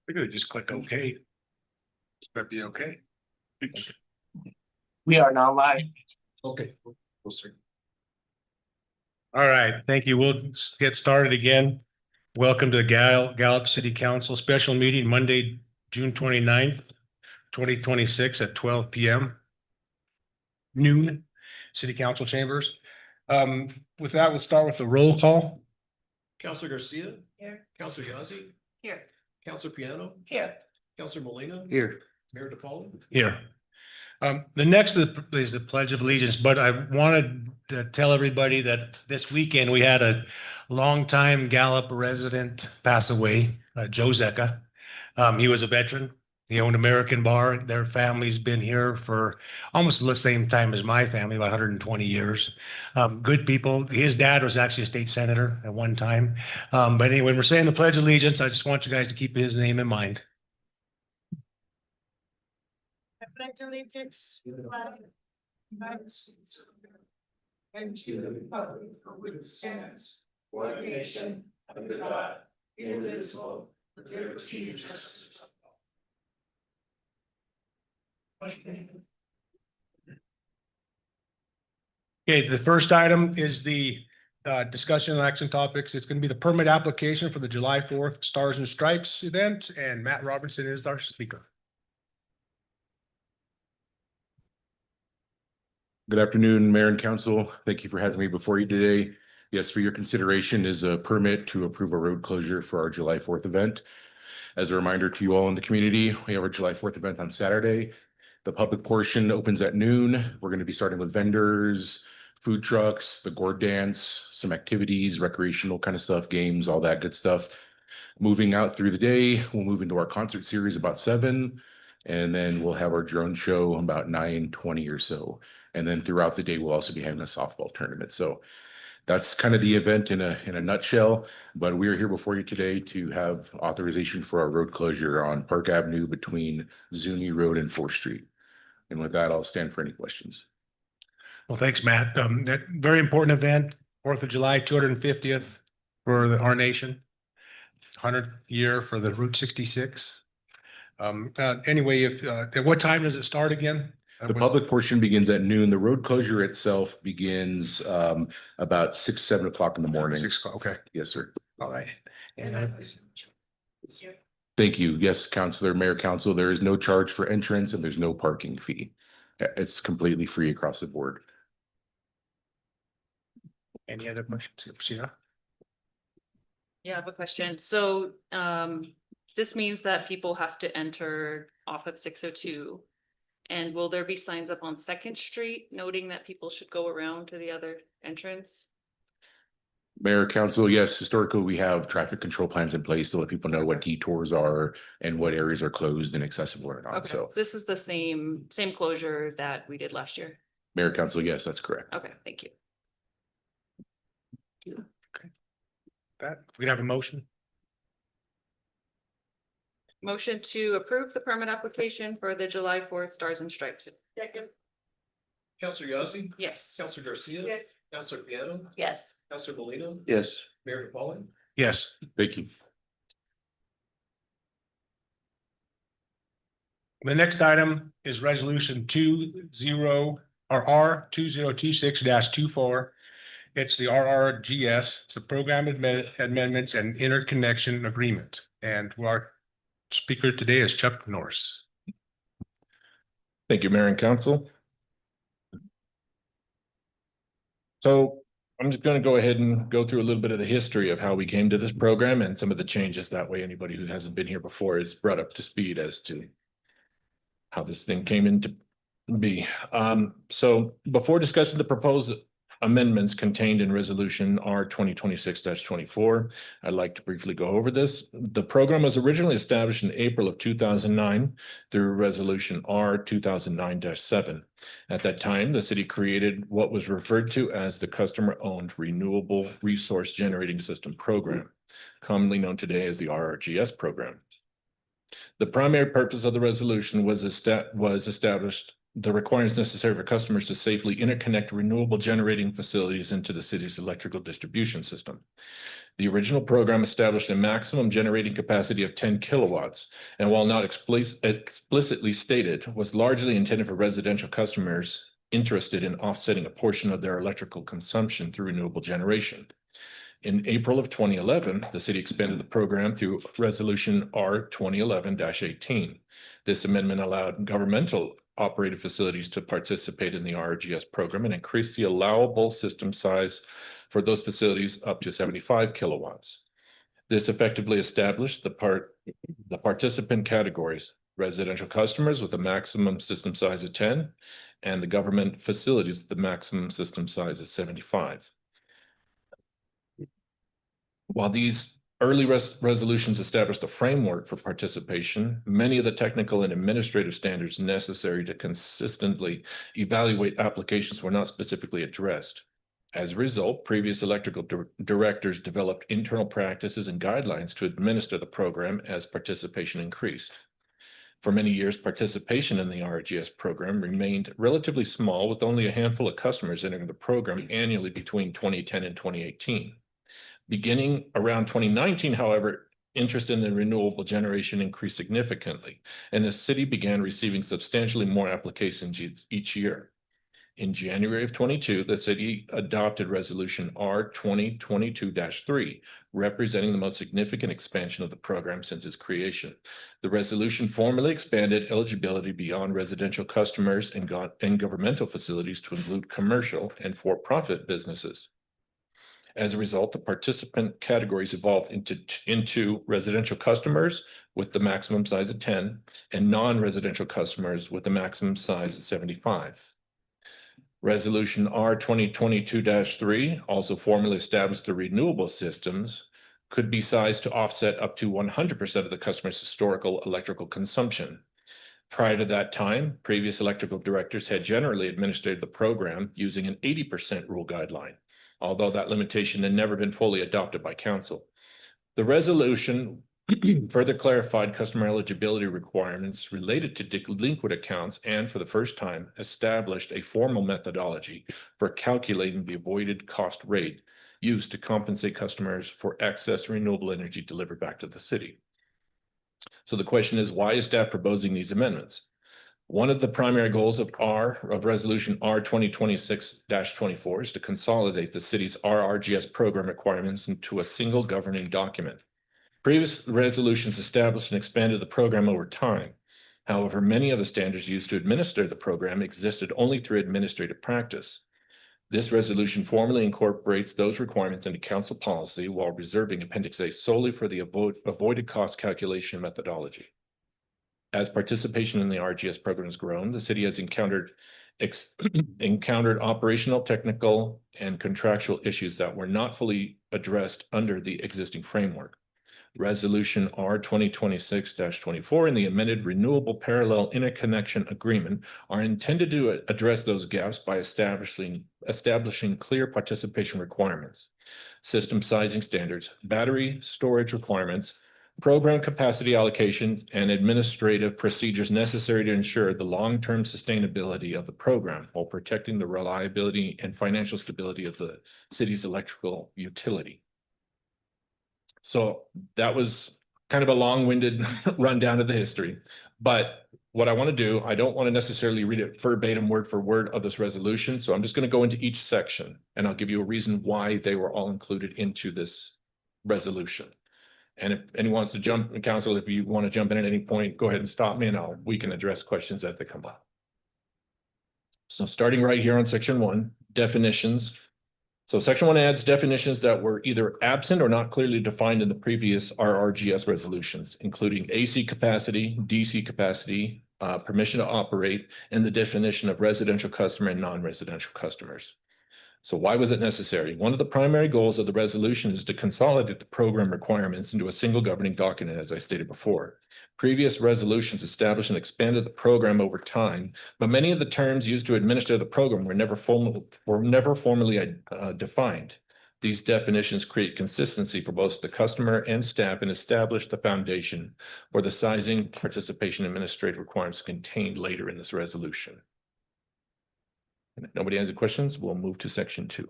We're gonna just click OK. That'd be okay. We are now live. Okay. We'll see. All right, thank you. We'll get started again. Welcome to the Gallup City Council special meeting Monday, June 29th, 2026 at 12 p.m. noon, City Council chambers. With that, we'll start with the roll call. Councilor Garcia. Here. Councilor Yazzie. Here. Councilor Piano. Here. Councilor Molina. Here. Mayor DePaul. Here. The next is the Pledge of Allegiance, but I wanted to tell everybody that this weekend we had a longtime Gallup resident pass away, Joe Zecca. He was a veteran. He owned American Bar. Their family's been here for almost the same time as my family, about 120 years. Good people. His dad was actually a state senator at one time. But anyway, when we're saying the Pledge of Allegiance, I just want you guys to keep his name in mind. I pledge allegiance to the flag of the United States of America and to the republic for which it stands, one nation, under God, indivisible, with liberty and justice. Okay, the first item is the discussion on action topics. It's going to be the permit application for the July 4th Stars and Stripes event, and Matt Robinson is our speaker. Good afternoon, Mayor and Council. Thank you for having me before you today. Yes, for your consideration is a permit to approve a road closure for our July 4th event. As a reminder to you all in the community, we have our July 4th event on Saturday. The public portion opens at noon. We're going to be starting with vendors, food trucks, the gourd dance, some activities, recreational kind of stuff, games, all that good stuff. Moving out through the day, we'll move into our concert series about 7, and then we'll have our drone show about 9:20 or so. And then throughout the day, we'll also be having a softball tournament. So that's kind of the event in a nutshell. But we are here before you today to have authorization for our road closure on Park Avenue between Zuni Road and 4th Street. And with that, I'll stand for any questions. Well, thanks, Matt. That very important event, 4th of July, 250th for our nation, 100th year for the Route 66. Anyway, at what time does it start again? The public portion begins at noon. The road closure itself begins about 6, 7 o'clock in the morning. 6 o'clock. Okay. Yes, sir. All right. And Thank you. Yes, Councilor, Mayor, Council, there is no charge for entrance and there's no parking fee. It's completely free across the board. any other questions? Sheila? Yeah, I have a question. So this means that people have to enter off of 602. And will there be signs up on 2nd Street noting that people should go around to the other entrance? Mayor, Council, yes, historically, we have traffic control plans in place to let people know what detours are and what areas are closed and accessible or not. Okay, So, so this is the same closure that we did last year. Mayor, Council, yes, that's correct. Okay, thank you. That, we have a motion. Motion to approve the permit application for the July 4th Stars and Stripes. Second. Councilor Yazzie. Yes. Councilor Garcia. Yes. Councilor Piano. Yes. Councilor Molina. Yes. Mayor DePaul. Yes. Thank you. The next item is resolution R2026-24. It's the RRGS. It's the program amendments and interconnection agreement. And our speaker today is Chuck Norris. Thank you, Mayor and Council. So I'm just going to go ahead and go through a little bit of the history of how we came to this program and some of the changes. That way anybody who hasn't been here before is brought up to speed as to how this thing came into be. So before discussing the proposed amendments contained in resolution R 2026-24, I'd like to briefly go over this. The program was originally established in April of 2009 through resolution R 2009-7. At that time, the city created what was referred to as the Customer-Owned Renewable Resource Generating System Program, commonly known today as the RRGS program. The primary purpose of the resolution was established the requirements necessary for customers to safely interconnect renewable generating facilities into the city's electrical distribution system. The original program established a maximum generating capacity of 10 kilowatts, and while not explicitly stated, was largely intended for residential customers interested in offsetting a portion of their electrical consumption through renewable generation. In April of 2011, the city expanded the program through Resolution R 2011-18. This amendment allowed governmental operated facilities to participate in the RRGS program and increase the allowable system size for those facilities up to 75 kilowatts. This effectively established the participant categories: residential customers with a maximum system size of 10, and the government facilities with the maximum system size of 75. While these early resolutions established a framework for participation, many of the technical and administrative standards necessary to consistently evaluate applications were not specifically addressed. As a result, previous electrical directors developed internal practices and guidelines to administer the program as participation increased. For many years, participation in the RRGS program remained relatively small, with only a handful of customers entering the program annually between 2010 and 2018. Beginning around 2019, however, interest in the renewable generation increased significantly, and the city began receiving substantially more applications each year. In January of 22, the city adopted Resolution R 2022-3, representing the most significant expansion of the program since its creation. The resolution formally expanded eligibility beyond residential customers and governmental facilities to include commercial and for-profit businesses. As a result, the participant categories evolved into residential customers with the maximum size of 10 and non-residential customers with the maximum size of 75. Resolution R 2022-3 also formally established the renewable systems could be sized to offset up to 100% of the customer's historical electrical consumption. Prior to that time, previous electrical directors had generally administered the program using an 80% rule guideline, although that limitation had never been fully adopted by council. The resolution further clarified customer eligibility requirements related to delinquent accounts and, for the first time, established a formal methodology for calculating the avoided cost rate used to compensate customers for excess renewable energy delivered back to the city. So the question is, why is staff proposing these amendments? One of the primary goals of Resolution R 2026-24 is to consolidate the city's RRGS program requirements into a single governing document. Previous resolutions established and expanded the program over time. However, many of the standards used to administer the program existed only through administrative practice. This resolution formally incorporates those requirements into council policy while reserving Appendix A solely for the avoided cost calculation methodology. As participation in the RGS program has grown, the city has encountered operational, technical, and contractual issues that were not fully addressed under the existing framework. Resolution R 2026-24 and the amended Renewable Parallel Interconnection Agreement are intended to address those gaps by establishing clear participation requirements, system sizing standards, battery storage requirements, program capacity allocation, and administrative procedures necessary to ensure the long-term sustainability of the program while protecting the reliability and financial stability of the city's electrical utility. So that was kind of a long-winded rundown of the history, but what I want to do, I don't want to necessarily read it verbatim word for word of this resolution. So I'm just going to go into each section and I'll give you a reason why they were all included into this resolution. And if anyone wants to jump in, council, if you want to jump in at any point, go ahead and stop me and we can address questions as they come up. So starting right here on section 1, definitions. So section 1 adds definitions that were either absent or not clearly defined in the previous RRGS resolutions, including AC capacity, DC capacity, permission to operate, and the definition of residential customer and non-residential customers. So why was it necessary? One of the primary goals of the resolution is to consolidate the program requirements into a single governing document, as I stated before. Previous resolutions established and expanded the program over time, but many of the terms used to administer the program were never formally defined. These definitions create consistency for both the customer and staff and establish the foundation for the sizing, participation, and administrative requirements contained later in this resolution. And if nobody has any questions, we'll move to section 2.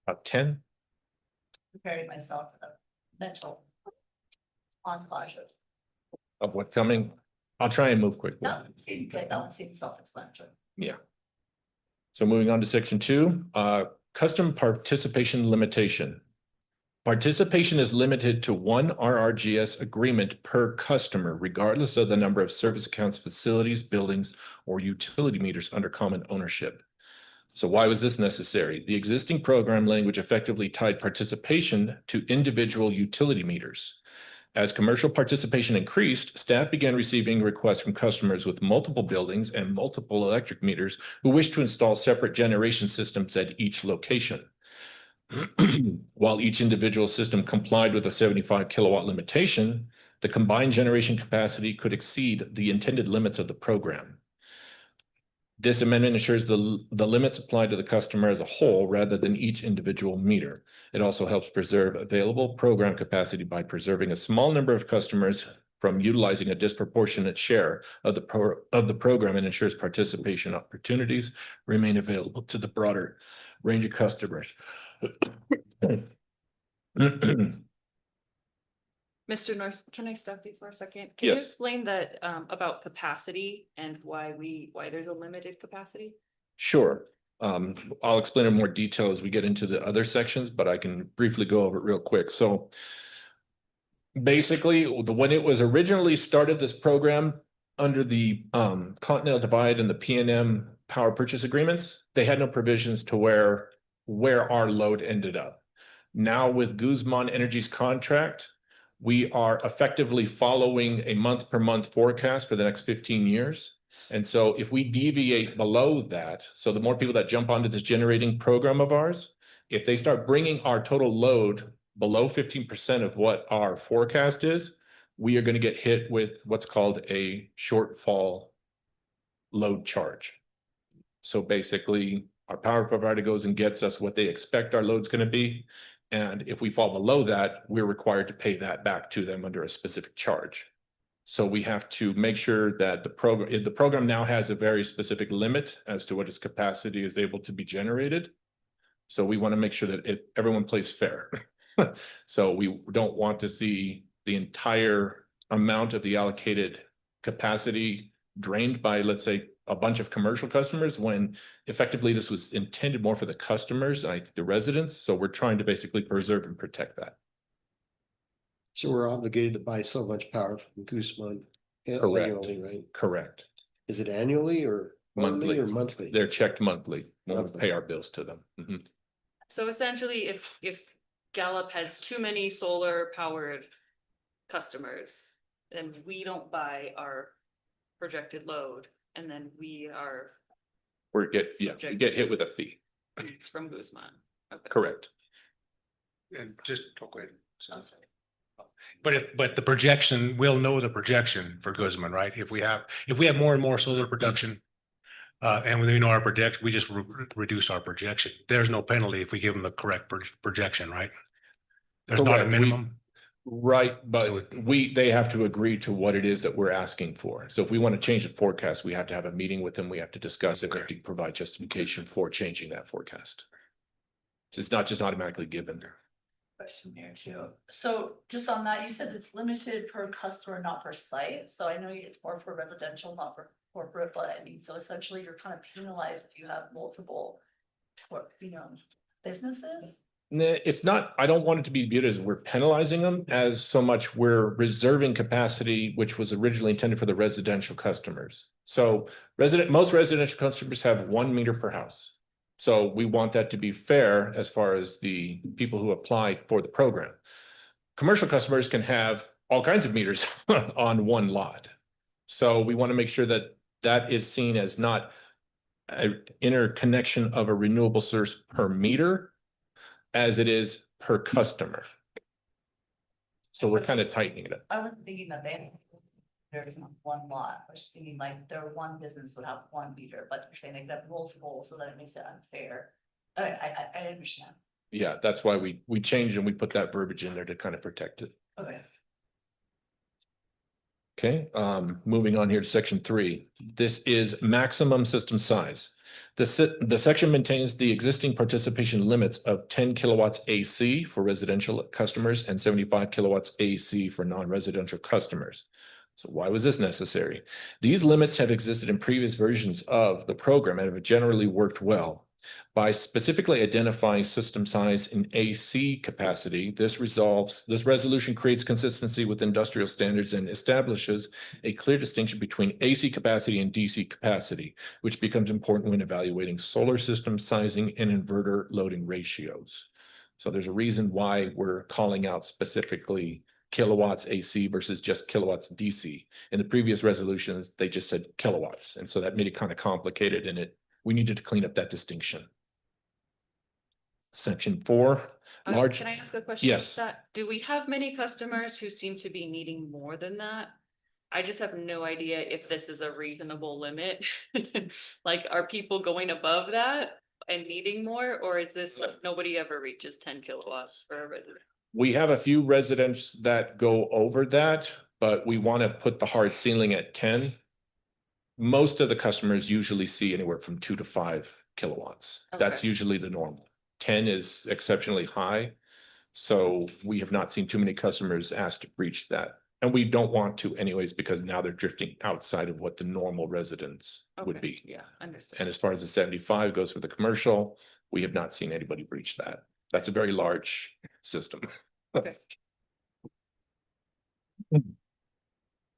About 10. Preparing myself for the mental enclosures. Of what's coming. I'll try and move quickly. That one seemed good, that one seemed self-explanatory. Yeah. So moving on to section 2, custom participation limitation. Participation is limited to one RRGS agreement per customer, regardless of the number of service accounts, facilities, buildings, or utility meters under common ownership. So why was this necessary? The existing program language effectively tied participation to individual utility meters. As commercial participation increased, staff began receiving requests from customers with multiple buildings and multiple electric meters who wished to install separate generation systems at each location. While each individual system complied with a 75 kilowatt limitation, the combined generation capacity could exceed the intended limits of the program. This amendment ensures the limits apply to the customer as a whole rather than each individual meter. It also helps preserve available program capacity by preserving a small number of customers from utilizing a disproportionate share of the program, and ensures participation opportunities remain available to the broader range of customers. Mr. Norris, can I stop you for a second? Can you Yes. explain that about capacity and why there's a limited capacity? Sure. I'll explain in more detail as we get into the other sections, but I can briefly go over it real quick. So basically, when it was originally started, this program under the Continental Divide and the PNM power purchase agreements, they had no provisions to where our load ended up. Now with Guzman Energy's contract, we are effectively following a month per month forecast for the next 15 years. And so if we deviate below that, so the more people that jump onto this generating program of ours, if they start bringing our total load below 15% of what our forecast is, we are going to get hit with what's called a shortfall load charge. So basically, our power provider goes and gets us what they expect our load's going to be. And if we fall below that, we're required to pay that back to them under a specific charge. So we have to make sure that the program now has a very specific limit as to what its capacity is able to be generated. So we want to make sure that everyone plays fair. So we don't want to see the entire amount of the allocated capacity drained by, let's say, a bunch of commercial customers, when effectively this was intended more for the customers and the residents. So we're trying to basically preserve and protect that. So we're obligated to buy so much power from Guzman Correct. annually, right? Correct. Is it annually or Monthly. monthly or monthly? They're checked monthly when we Monthly. pay our bills to them. Mhm. So essentially, if Gallup has too many solar powered customers, then we don't buy our projected load, and then we We get hit with a fee. it's from Guzman. Okay. Correct. And just, okay. But the projection, we'll know the projection for Guzman, right? If we have more and more solar production, and we know our projection, we just reduce our projection. There's no penalty if we give them the correct projection, right? There's not a Correct. minimum. Right, but they have to agree to what it is that we're asking for. So if we want to change the forecast, we have to have a meeting with them. We have to discuss it. We have to provide justification for changing that forecast. It's not just automatically given. Question here too. So just on that, you said it's limited per customer, not per site. So I know it's more for residential, not for corporate, but I mean, so essentially you're kind of penalized if you have multiple, businesses. It's not, I don't want it to be viewed as we're penalizing them as so much we're reserving capacity, which was originally intended for the residential customers. So most residential customers have 1 meter per house. So we want that to be fair as far as the people who apply for the program. Commercial customers can have all kinds of meters on one lot. So we want to make sure that that is seen as not an interconnection of a renewable source per meter, as it is per customer. So we're kind of tightening it up. I wasn't thinking that there's not one lot. I was thinking like one business would have 1 meter, but you're saying they could have multiple, so that it makes it unfair. I understand. Yeah, that's why we changed and we put that verbiage in there to kind of protect it. Okay. Okay, moving on here to section 3. This is maximum system size. The section maintains the existing participation limits of 10 kilowatts AC for residential customers and 75 kilowatts AC for non-residential customers. So why was this necessary? These limits have existed in previous versions of the program and have generally worked well. By specifically identifying system size in AC capacity, this resolution creates consistency with industrial standards and establishes a clear distinction between AC capacity and DC capacity, which becomes important when evaluating solar system sizing and inverter loading ratios. So there's a reason why we're calling out specifically kilowatts AC versus just kilowatts DC. In the previous resolutions, they just said kilowatts. And so that made it kind of complicated, and we needed to clean up that distinction. Section 4, large. Can I ask a question? Yes. Do we have many customers who seem to be needing more than that? I just have no idea if this is a reasonable limit. Like, are people going above that and needing more, or is this like nobody ever reaches 10 kilowatts for a resident? We have a few residents that go over that, but we want to put the hard ceiling at 10. Most of the customers usually see anywhere from 2 to 5 kilowatts. That's Okay. usually the normal. 10 is exceptionally high. So we have not seen too many customers ask to breach that. And we don't want to anyways, because now they're drifting outside of what the normal residents would Okay, be. yeah, understood. And as far as the 75 goes for the commercial, we have not seen anybody breach that. That's a very large system. Okay.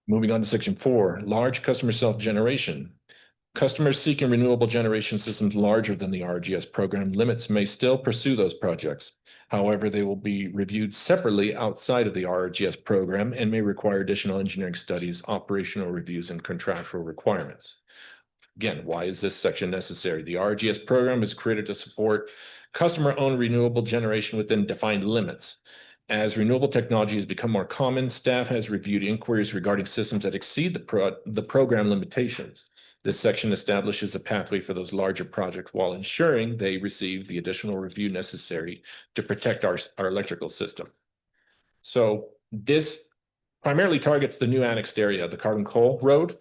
Moving on to section 4, large customer self-generation. Customers seeking renewable generation systems larger than the RGS program limits may still pursue those projects. However, they will be reviewed separately outside of the RGS program and may require additional engineering studies, operational reviews, and contractual requirements. Again, why is this section necessary? The RGS program is created to support customer-owned renewable generation within defined limits. As renewable technology has become more common, staff has reviewed inquiries regarding systems that exceed the program limitations. This section establishes a pathway for those larger projects while ensuring they receive the additional review necessary to protect our electrical system. So this primarily targets the new annexed area, the Carbon Coal Road.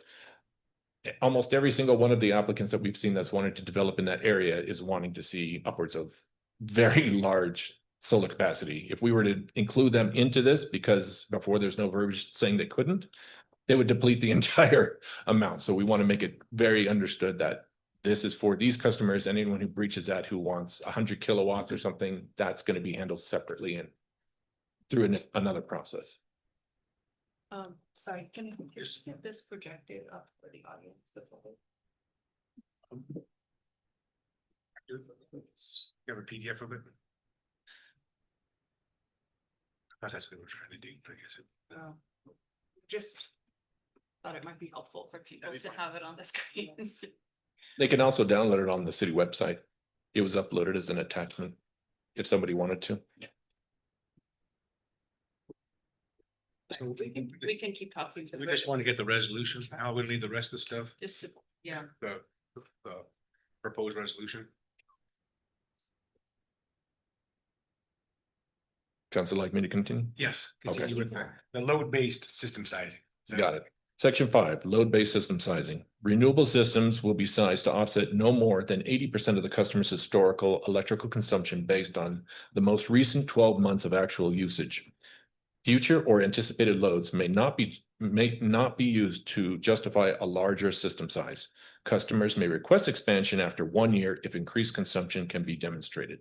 Almost every single one of the applicants that we've seen that's wanted to develop in that area is wanting to see upwards of very large solar capacity. If we were to include them into this, because before there's no verbiage saying they couldn't, they would deplete the entire amount. So we want to make it very understood that this is for these customers, and anyone who breaches that, who wants 100 kilowatts or something, that's going to be handled separately and through another process. Sorry, can you get this projected up for the audience? You have a PDF of it? That's what we're trying to do, I guess. Just thought it might be helpful for people to have it on the screens. They can also download it on the city website. It was uploaded as an attachment if somebody wanted to. We can keep talking. We just want to get the resolution. How we need the rest of the stuff, Just, yeah. the proposed resolution. Council like me to continue? Yes, Okay. continue with the load-based system sizing. Got it. Section 5, load-based system sizing. Renewable systems will be sized to offset no more than 80% of the customer's historical electrical consumption based on the most recent 12 months of actual usage. Future or anticipated loads may not be used to justify a larger system size. Customers may request expansion after 1 year if increased consumption can be demonstrated.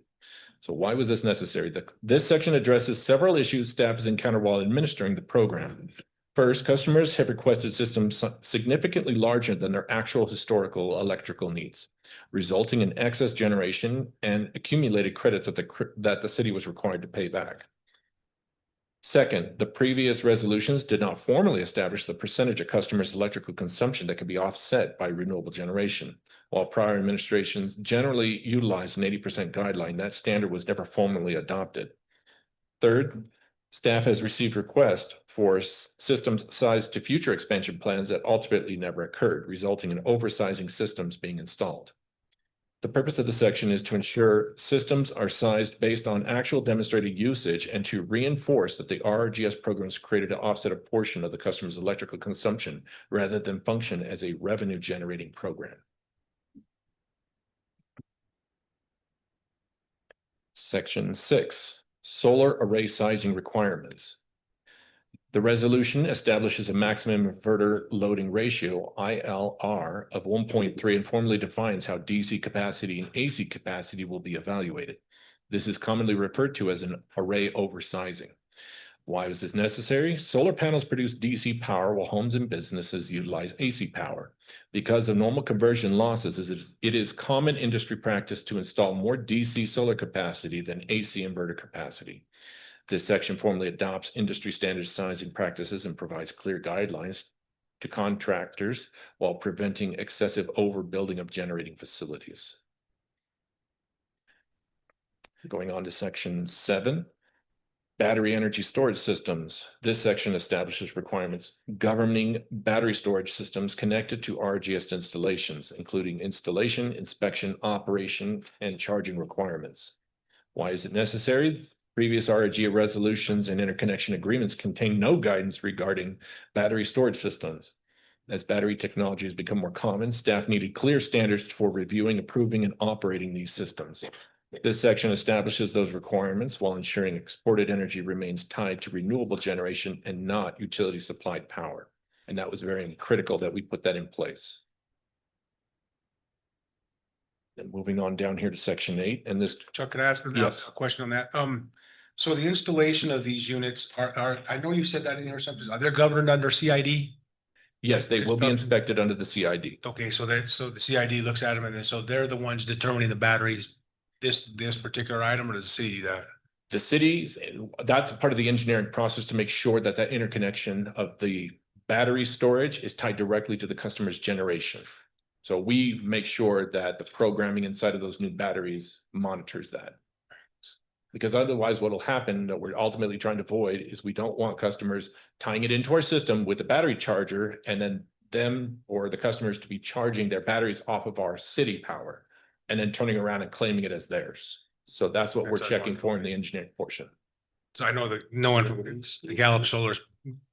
So why was this necessary? This section addresses several issues staff has encountered while administering the program. First, customers have requested systems significantly larger than their actual historical electrical needs, resulting in excess generation and accumulated credits that the city was required to pay back. Second, the previous resolutions did not formally establish the percentage of customers' electrical consumption that could be offset by renewable generation. While prior administrations generally utilized an 80% guideline, that standard was never formally adopted. Third, staff has received requests for systems sized to future expansion plans that ultimately never occurred, resulting in oversizing systems being installed. The purpose of the section is to ensure systems are sized based on actual demonstrated usage and to reinforce that the RRGS program is created to offset a portion of the customer's electrical consumption rather than function as a revenue generating program. Section 6, solar array sizing requirements. The resolution establishes a maximum inverter loading ratio, ILR, of 1.3 and formally defines how DC capacity and AC capacity will be evaluated. This is commonly referred to as an array oversizing. Why is this necessary? Solar panels produce DC power while homes and businesses utilize AC power. Because of normal conversion losses, it is common industry practice to install more DC solar capacity than AC inverter capacity. This section formally adopts industry standard sizing practices and provides clear guidelines to contractors while preventing excessive overbuilding of generating facilities. Going on to section 7, battery energy storage systems. This section establishes requirements governing battery storage systems connected to RGS installations, including installation, inspection, operation, and charging requirements. Why is it necessary? Previous RRG resolutions and interconnection agreements contain no guidance regarding battery storage systems. As battery technology has become more common, staff needed clear standards for reviewing, approving, and operating these systems. This section establishes those requirements while ensuring exported energy remains tied to renewable generation and not utility supplied power. And that was very critical that we put that in place. And moving on down here to section 8, and this, Chuck, could I ask Yes. a question on that? So the installation of these units I know you said that in here something, are they governed under CID? yes, they will be inspected under the CID. Okay, so the CID looks at them and then, so they're the ones determining the batteries, this particular item, or does the city do that? The city, that's part of the engineering process to make sure that that interconnection of the battery storage is tied directly to the customer's generation. So we make sure that the programming inside of those new batteries monitors that. Because otherwise what will happen that we're ultimately trying to avoid is we don't want customers tying it into our system with the battery charger and then them or the customers to be charging their batteries off of our city power and then turning around and claiming it as theirs. So that's what we're That's checking for in the engineering portion. So I know that no one from the Gallup Solar's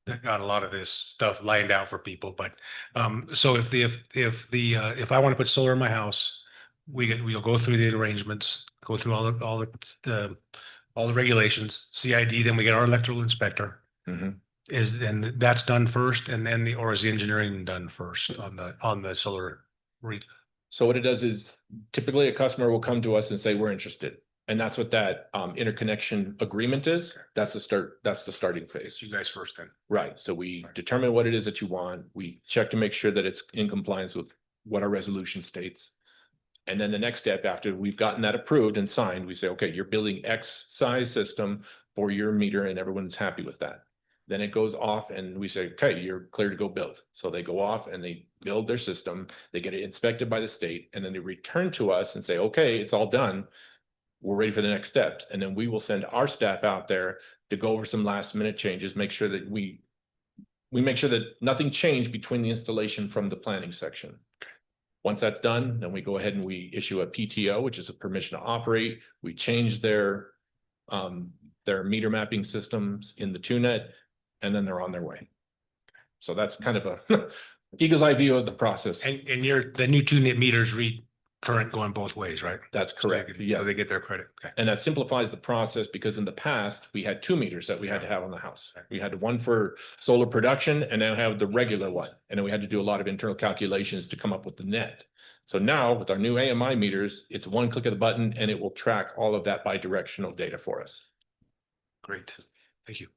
that got a lot of this stuff lined out for people, but so if I want to put solar in my house, we'll go through the arrangements, go through all the regulations, CID, then we get our electrical inspector. Mhm. And that's done first, and then or is the engineering done first on the solar? So what it does is typically a customer will come to us and say, we're interested. And that's what that interconnection agreement is. That's the starting phase. It's you guys first then. Right. So we determine what it is that you want. We check to make sure that it's in compliance with what our resolution states. And then the next step after we've gotten that approved and signed, we say, okay, you're building X size system for your meter and everyone's happy with that. Then it goes off and we say, okay, you're clear to go build. So they go off and they build their system, they get it inspected by the state, and then they return to us and say, okay, it's all done. We're ready for the next steps. And then we will send our staff out there to go over some last minute changes, make sure that we make sure that nothing changed between the installation from the planning section. Once that's done, then we go ahead and we issue a PTO, which is a permission to operate. We change their meter mapping systems in the TUNET, and then they're on their way. So that's kind of a eagle's eye view of the process. And the new TUNET meters read current going both ways, right? That's correct. Yeah, Yeah. they get their credit. Okay. And that simplifies the process because in the past, we had 2 meters that we had to have on the house. We had one for solar production and then have the regular one. And then we had to do a lot of internal calculations to come up with the net. So now with our new AMI meters, it's one click of the button and it will track all of that bi-directional data for us. Great. Thank you.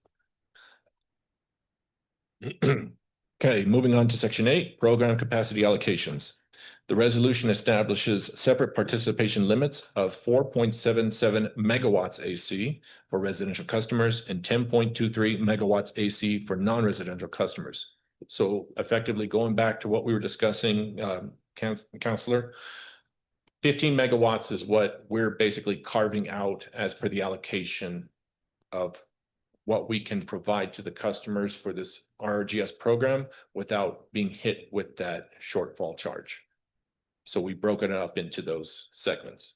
Okay, moving on to section 8, program capacity allocations. The resolution establishes separate participation limits of 4.77 megawatts AC for residential customers and 10.23 megawatts AC for non-residential customers. So effectively going back to what we were discussing, Councillor, 15 megawatts is what we're basically carving out as per the allocation of what we can provide to the customers for this RRGS program without being hit with that shortfall charge. So we broke it up into those segments.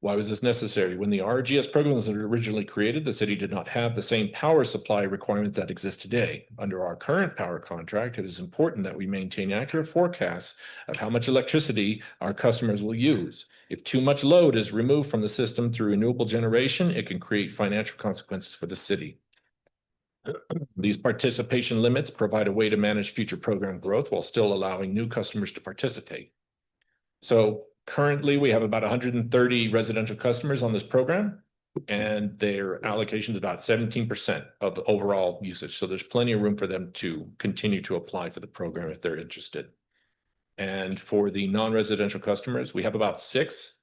Why was this necessary? When the RGS program was originally created, the city did not have the same power supply requirements that exist today. Under our current power contract, it is important that we maintain accurate forecasts of how much electricity our customers will use. If too much load is removed from the system through renewable generation, it can create financial consequences for the city. These participation limits provide a way to manage future program growth while still allowing new customers to participate. So currently, we have about 130 residential customers on this program, and their allocation is about 17% of the overall usage. So there's plenty of room for them to continue to apply for the program if they're interested. And for the non-residential customers, we have about 6,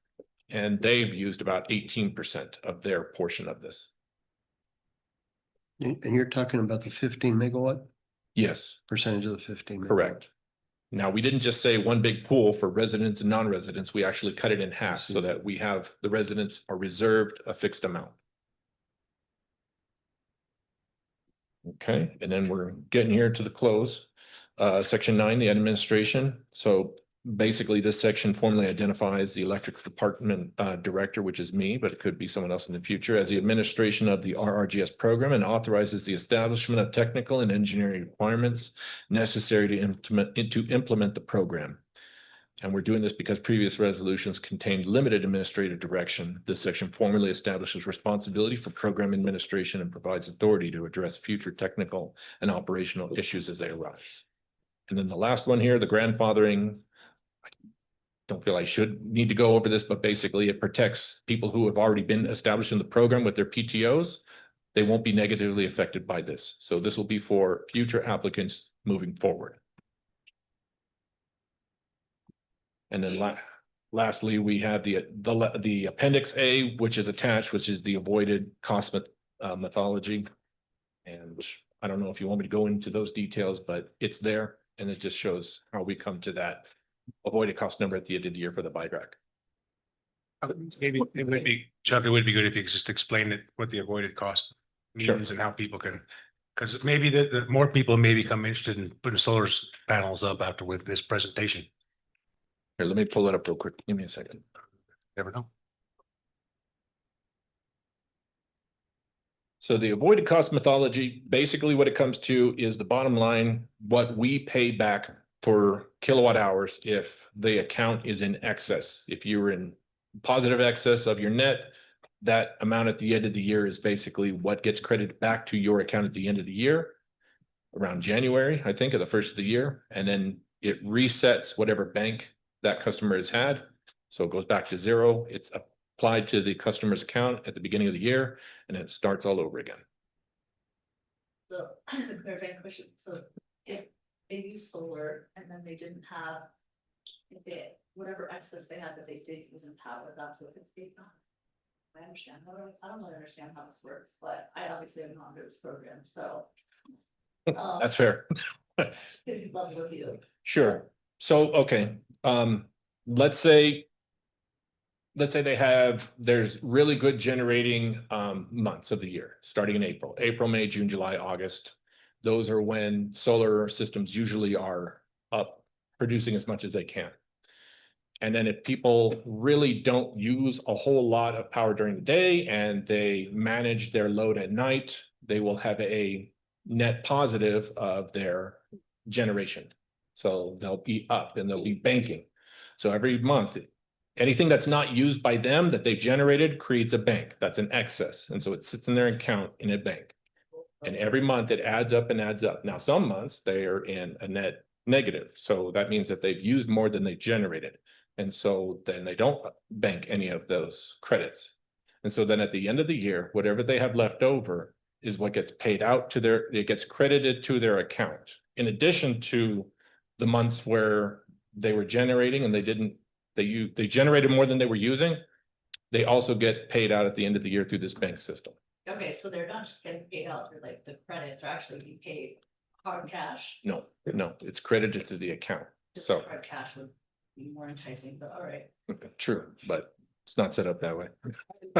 and they've used about 18% of their portion of this. And you're talking about the 15 megawatt Yes, percentage of the 15 megawatt? correct. Now, we didn't just say one big pool for residents and non-residents. We actually cut it in half so that we have the residents are reserved a fixed amount. Okay, and then we're getting here to the close. Section 9, the administration. So basically, this section formally identifies the electric department director, which is me, but it could be someone else in the future, as the administration of the RRGS program, and authorizes the establishment of technical and engineering requirements necessary to implement the program. And we're doing this because previous resolutions contained limited administrative direction. This section formally establishes responsibility for program administration and provides authority to address future technical and operational issues as they arise. And then the last one here, the grandfathering. I don't feel I should need to go over this, but basically it protects people who have already been established in the program with their PTOs. They won't be negatively affected by this. So this will be for future applicants moving forward. And then lastly, we have the Appendix A, which is attached, which is the avoided cost methodology. And I don't know if you want me to go into those details, but it's there, and it just shows how we come to that avoided cost number at the end of the year for the BIDRAC. Maybe it would be, Chuck, it would be good if you could just explain it, what the avoided cost Sure. means and how people can, because maybe the more people may become interested in putting solar panels up after with this presentation. Here, let me pull it up real quick. Give me a second. Never know. So the avoided cost methodology, basically what it comes to is the bottom line, what we pay back for kilowatt hours if the account is in excess. If you're in positive excess of your net, that amount at the end of the year is basically what gets credited back to your account at the end of the year, around January, I think, of the first of the year. And then it resets whatever bank that customer has had. So it goes back to zero. It's applied to the customer's account at the beginning of the year, and it starts all over again. So, clarifying question, so if they use solar and then they didn't have, if they, whatever excess they had that they did use in power, that's what it's based on. I understand, I don't really understand how this works, but I obviously am not under this program, so. That's fair. Could love with you. Sure. So, okay, let's say there's really good generating months of the year, starting in April, May, June, July, August. Those are when solar systems usually are up, producing as much as they can. And then if people really don't use a whole lot of power during the day and they manage their load at night, they will have a net positive of their generation. So they'll be up and they'll be banking. So every month, anything that's not used by them that they've generated creates a bank. That's an excess. And so it sits in their account in a bank. And every month it adds up and adds up. Now, some months they are in a net negative. So that means that they've used more than they generated. And so then they don't bank any of those credits. And so then at the end of the year, whatever they have left over is what gets paid out to it gets credited to their account. In addition to the months where they were generating and they generated more than they were using, they also get paid out at the end of the year through this bank system. Okay, so they're not just getting paid out through like the credits, they're actually being paid hard cash. No, it's credited to the account. Just So hard cash would be more enticing, but all right. true, but it's not set up that way.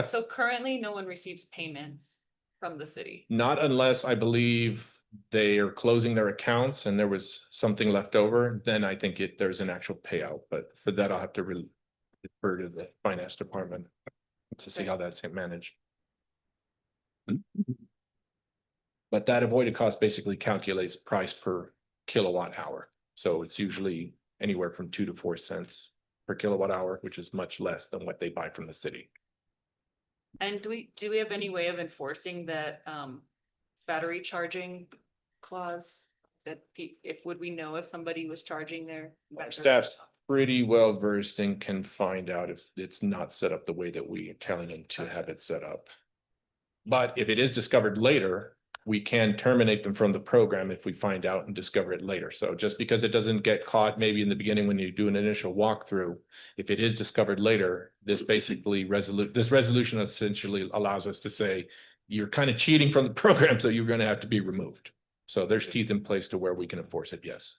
So currently, no one receives payments from the city. Not unless I believe they are closing their accounts and there was something left over, then I think there's an actual payout, but for that, I'll have to refer to the finance department to see how that's managed. But that avoided cost basically calculates price per kilowatt hour. So it's usually anywhere from 2 to 4 cents per kilowatt hour, which is much less than what they buy from the city. And do we have any way of enforcing that battery charging clause? That would we know if somebody was charging their? Our staff's pretty well versed and can find out if it's not set up the way that we are telling them to have it set up. But if it is discovered later, we can terminate them from the program if we find out and discover it later. So just because it doesn't get caught maybe in the beginning when you do an initial walkthrough, if it is discovered later, this basically this resolution essentially allows us to say, you're kind of cheating from the program, so you're going to have to be removed. So there's teeth in place to where we can enforce it, yes.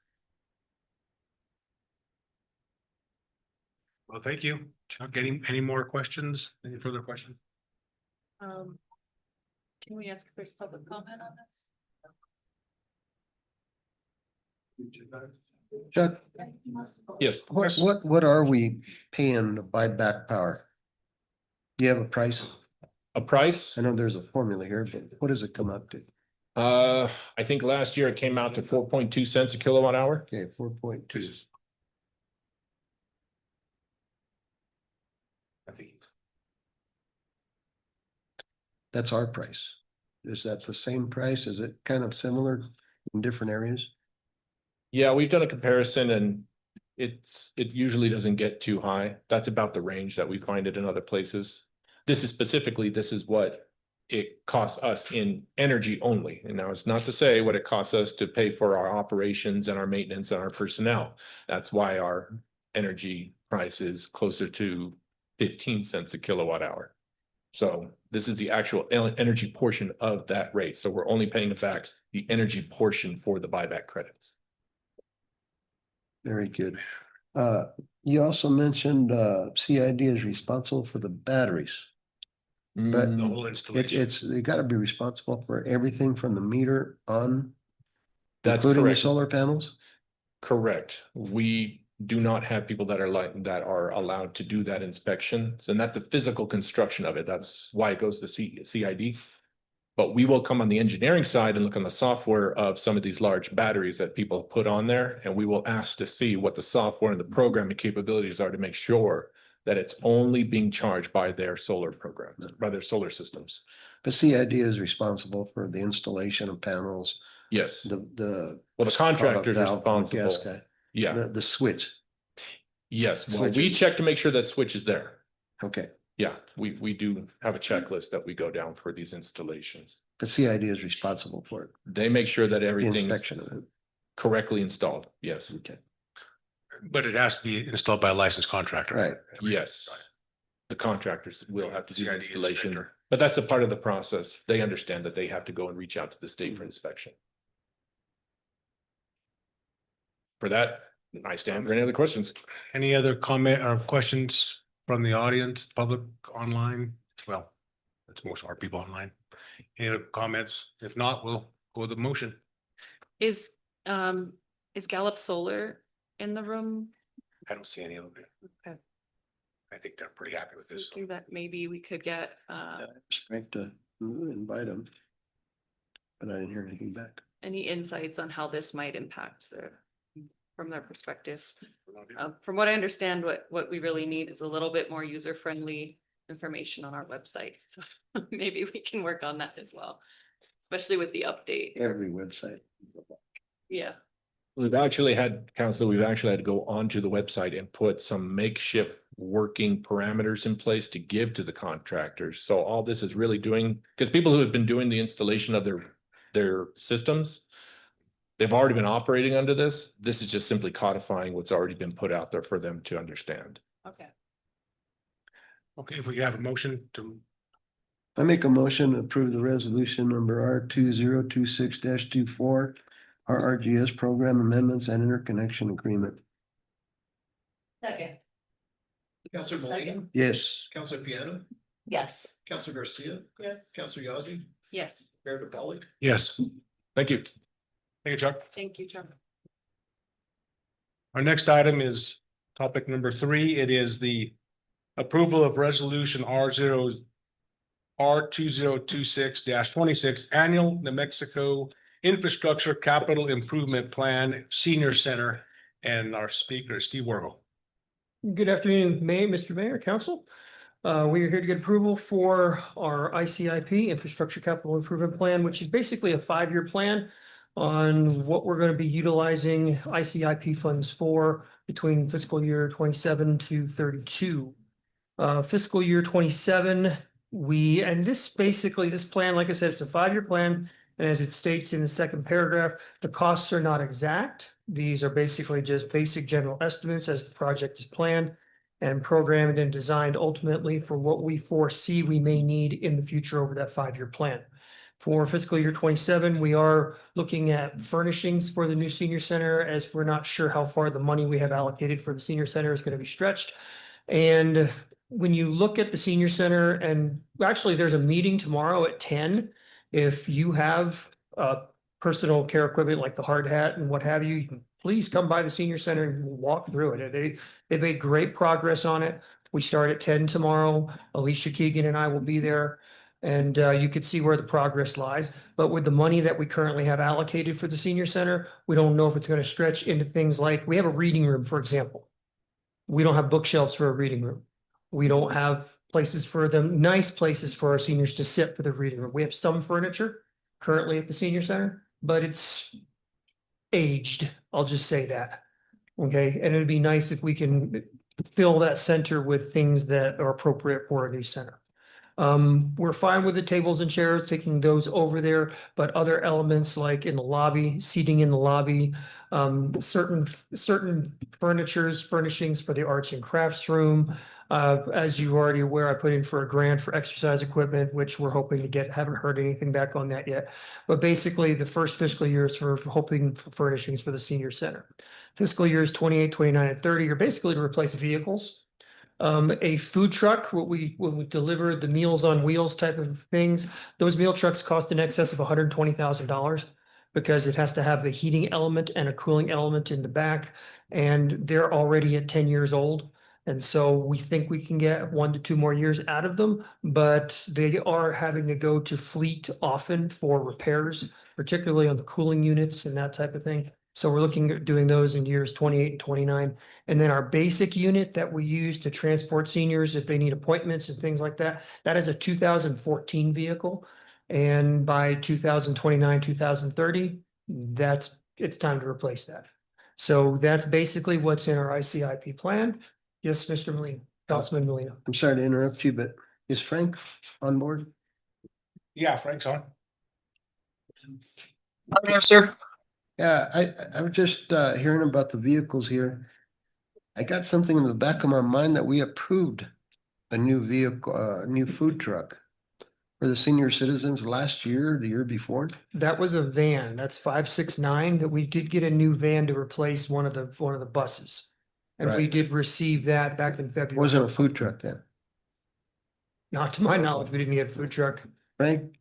Well, thank you. Chuck, any more questions? Any further questions? Can we ask for public comment on this? Chuck, Yes. what are we paying to buy back power? Do you have a price? A price? I know there's a formula here, but what does it come up to? I think last year it came out to 4.2 cents a kilowatt hour. Okay, 4.2. That's our price. Is that the same price? Is it kind of similar in different areas? Yeah, we've done a comparison and it usually doesn't get too high. That's about the range that we find it in other places. This is what it costs us in energy only. And now it's not to say what it costs us to pay for our operations and our maintenance and our personnel. That's why our energy price is closer to 15 cents a kilowatt hour. So this is the actual energy portion of that rate. So we're only paying back the energy portion for the buyback credits. Very good. You also mentioned CID is responsible for the batteries. But The whole installation. they gotta be responsible for everything from the meter on. That's Including the correct. solar panels? Correct. We do not have people that are allowed to do that inspection. And that's the physical construction of it. That's why it goes to CID. But we will come on the engineering side and look on the software of some of these large batteries that people put on there. And we will ask to see what the software and the programming capabilities are to make sure that it's only being charged by their solar program, by their solar systems. The CID is responsible for the installation of panels, Yes. the. Well, the contractor's valve, the gas responsible. guy, Yeah, The switch. yes. Well, we switches. check to make sure that switch is there. Okay, Yeah, we do have a checklist that we go down for these installations. the CID is responsible for it. They make sure that The everything's inspection of it. correctly installed. Yes, Okay, But it has to be installed by a licensed contractor. right. yes. The contractors will have to do the CID installation, inspector. but that's a part of the process. They understand that they have to go and reach out to the state for inspection. For that, I stand for any other questions. Any other comment or questions from the audience, public, online? Well, that's most of our people online. Any other comments? If not, we'll go with the motion. Is Gallup Solar in the room? I don't see any of it. Okay. I think they're pretty happy with this. Thinking that maybe we could get Straight to invite them. But I didn't hear anything back. any insights on how this might impact from their perspective. From what I understand, what we really need is a little bit more user-friendly information on our website. So maybe we can work on that as well, especially with the update. Every website. Yeah. We've actually had to go onto the website and put some makeshift working parameters in place to give to the contractors. So all this is really doing, because people who have been doing the installation of their systems, they've already been operating under this. This is just simply codifying what's already been put out there for them to understand. Okay. Okay, if we have a motion to, I make a motion to approve the resolution number R2026-24, RRGS program amendments and interconnection agreement. Second, Counselor Milan, Yes. Counselor Piano, yes. Counselor Garcia, Yes. Counselor Yazzie, Yes. Mayor DePauli. yes, Thank you. Thank you, Chuck. Thank you, Chuck. Our next item is topic number 3. It is the approval of resolution R 2026 annual New Mexico Infrastructure Capital Improvement Plan Senior Center. And our speaker, is Steve Worrell. Good afternoon, Mr. Mayor, Council. We are here to get approval for our ICIP, Infrastructure Capital Improvement Plan, which is basically a 5-year plan on what we're going to be utilizing ICIP funds for between fiscal year 27 to 32. Fiscal year 27, this plan, like I said, it's a 5-year plan. And as it states in the second paragraph, the costs are not exact. These are basically just basic general estimates as the project is planned and programmed and designed ultimately for what we foresee we may need in the future over that 5-year plan. For fiscal year 27, we are looking at furnishings for the new senior center, as we're not sure how far the money we have allocated for the senior center is going to be stretched. And when you look at the senior center, and actually there's a meeting tomorrow at 10. If you have personal care equipment like the hard hat and what have you, you can please come by the senior center and walk through it. They made great progress on it. We start at 10 tomorrow. Alicia Keegan and I will be there. And you could see where the progress lies. But with the money that we currently have allocated for the senior center, we don't know if it's going to stretch into things like, we have a reading room, for example. We don't have bookshelves for a reading room. We don't have places for them, nice places for our seniors to sit for the reading room. We have some furniture currently at the senior center, but it's aged. I'll just say that. Okay. And it'd be nice if we can fill that center with things that are appropriate for a new center. We're fine with the tables and chairs, taking those over there, but other elements like in the lobby, seating in the lobby, certain furnishings for the arts and crafts room. As you're already aware, I put in for a grant for exercise equipment, which we're hoping to get. Haven't heard anything back on that yet. But basically the first fiscal year is for hoping for furnishings for the senior center. Fiscal years 28, 29, and 30 are basically to replace vehicles. A food truck, when we deliver the Meals on Wheels type of things, those meal trucks cost in excess of $120,000 because it has to have the heating element and a cooling element in the back, and they're already at 10 years old. And so we think we can get 1 to 2 more years out of them, but they are having to go to fleet often for repairs, particularly on the cooling units and that type of thing. So we're looking at doing those in years 28 and 29. And then our basic unit that we use to transport seniors if they need appointments and things like that, that is a 2014 vehicle. And by 2029, 2030, it's time to replace that. So that's basically what's in our ICIP plan. Yes, Mr. Molina, Councilman Molina. I'm sorry to interrupt you, but is Frank on board? Yeah, Frank's on. There, sir. Yeah, I was just hearing about the vehicles here. I got something in the back of my mind that we approved a new vehicle, a new food truck for the senior citizens last year, the year before. That was a van. That's 569 that we did get a new van to replace one of the buses. And we Right. did receive that back in It February. wasn't a food truck then. Not to my knowledge, we didn't get a food truck. Frank,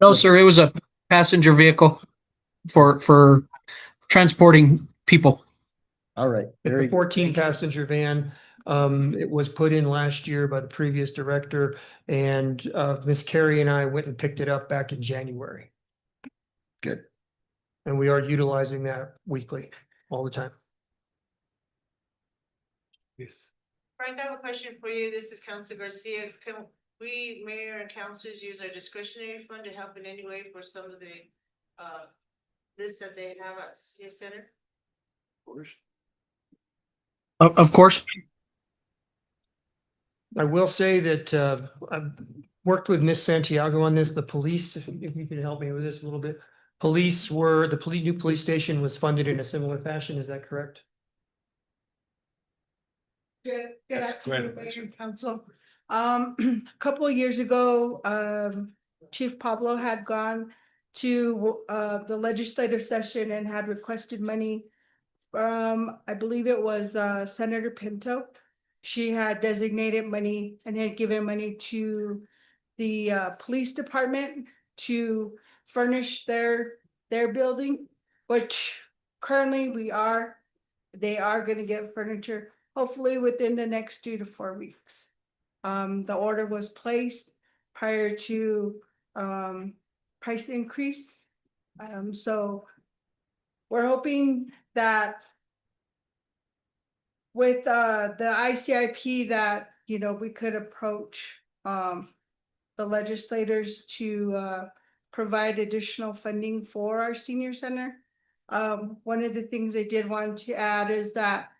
No, sir, it was a passenger vehicle for transporting people. all right. It's Very a 14 passenger van. It was put in last year by the previous director, and Miss Carrie and I went and picked it up back in January. good. And we are utilizing that weekly, all the time. Yes. Frank, I have a question for you. This is Councilor Garcia. Can we, mayor and councilors, use our discretionary fund to help in any way for some of the lists that they have at the senior center? Of course. I will say that I've worked with Miss Santiago on this, the police, if you can help me with this a little bit. New police station was funded in a similar fashion, is that correct? Good Yes, go ahead. afternoon, Mayor and Council. A couple of years ago, Chief Pablo had gone to the legislative session and had requested money from, I believe it was Senator Pinto. She had designated money and had given money to the police department to furnish their building. which currently they are gonna get furniture, hopefully within the next 2 to 4 weeks. The order was placed prior to, price increase. So we're hoping that with, the ICIP that, we could approach, the legislators to, provide additional funding for our senior center. One of the things I did want to add is that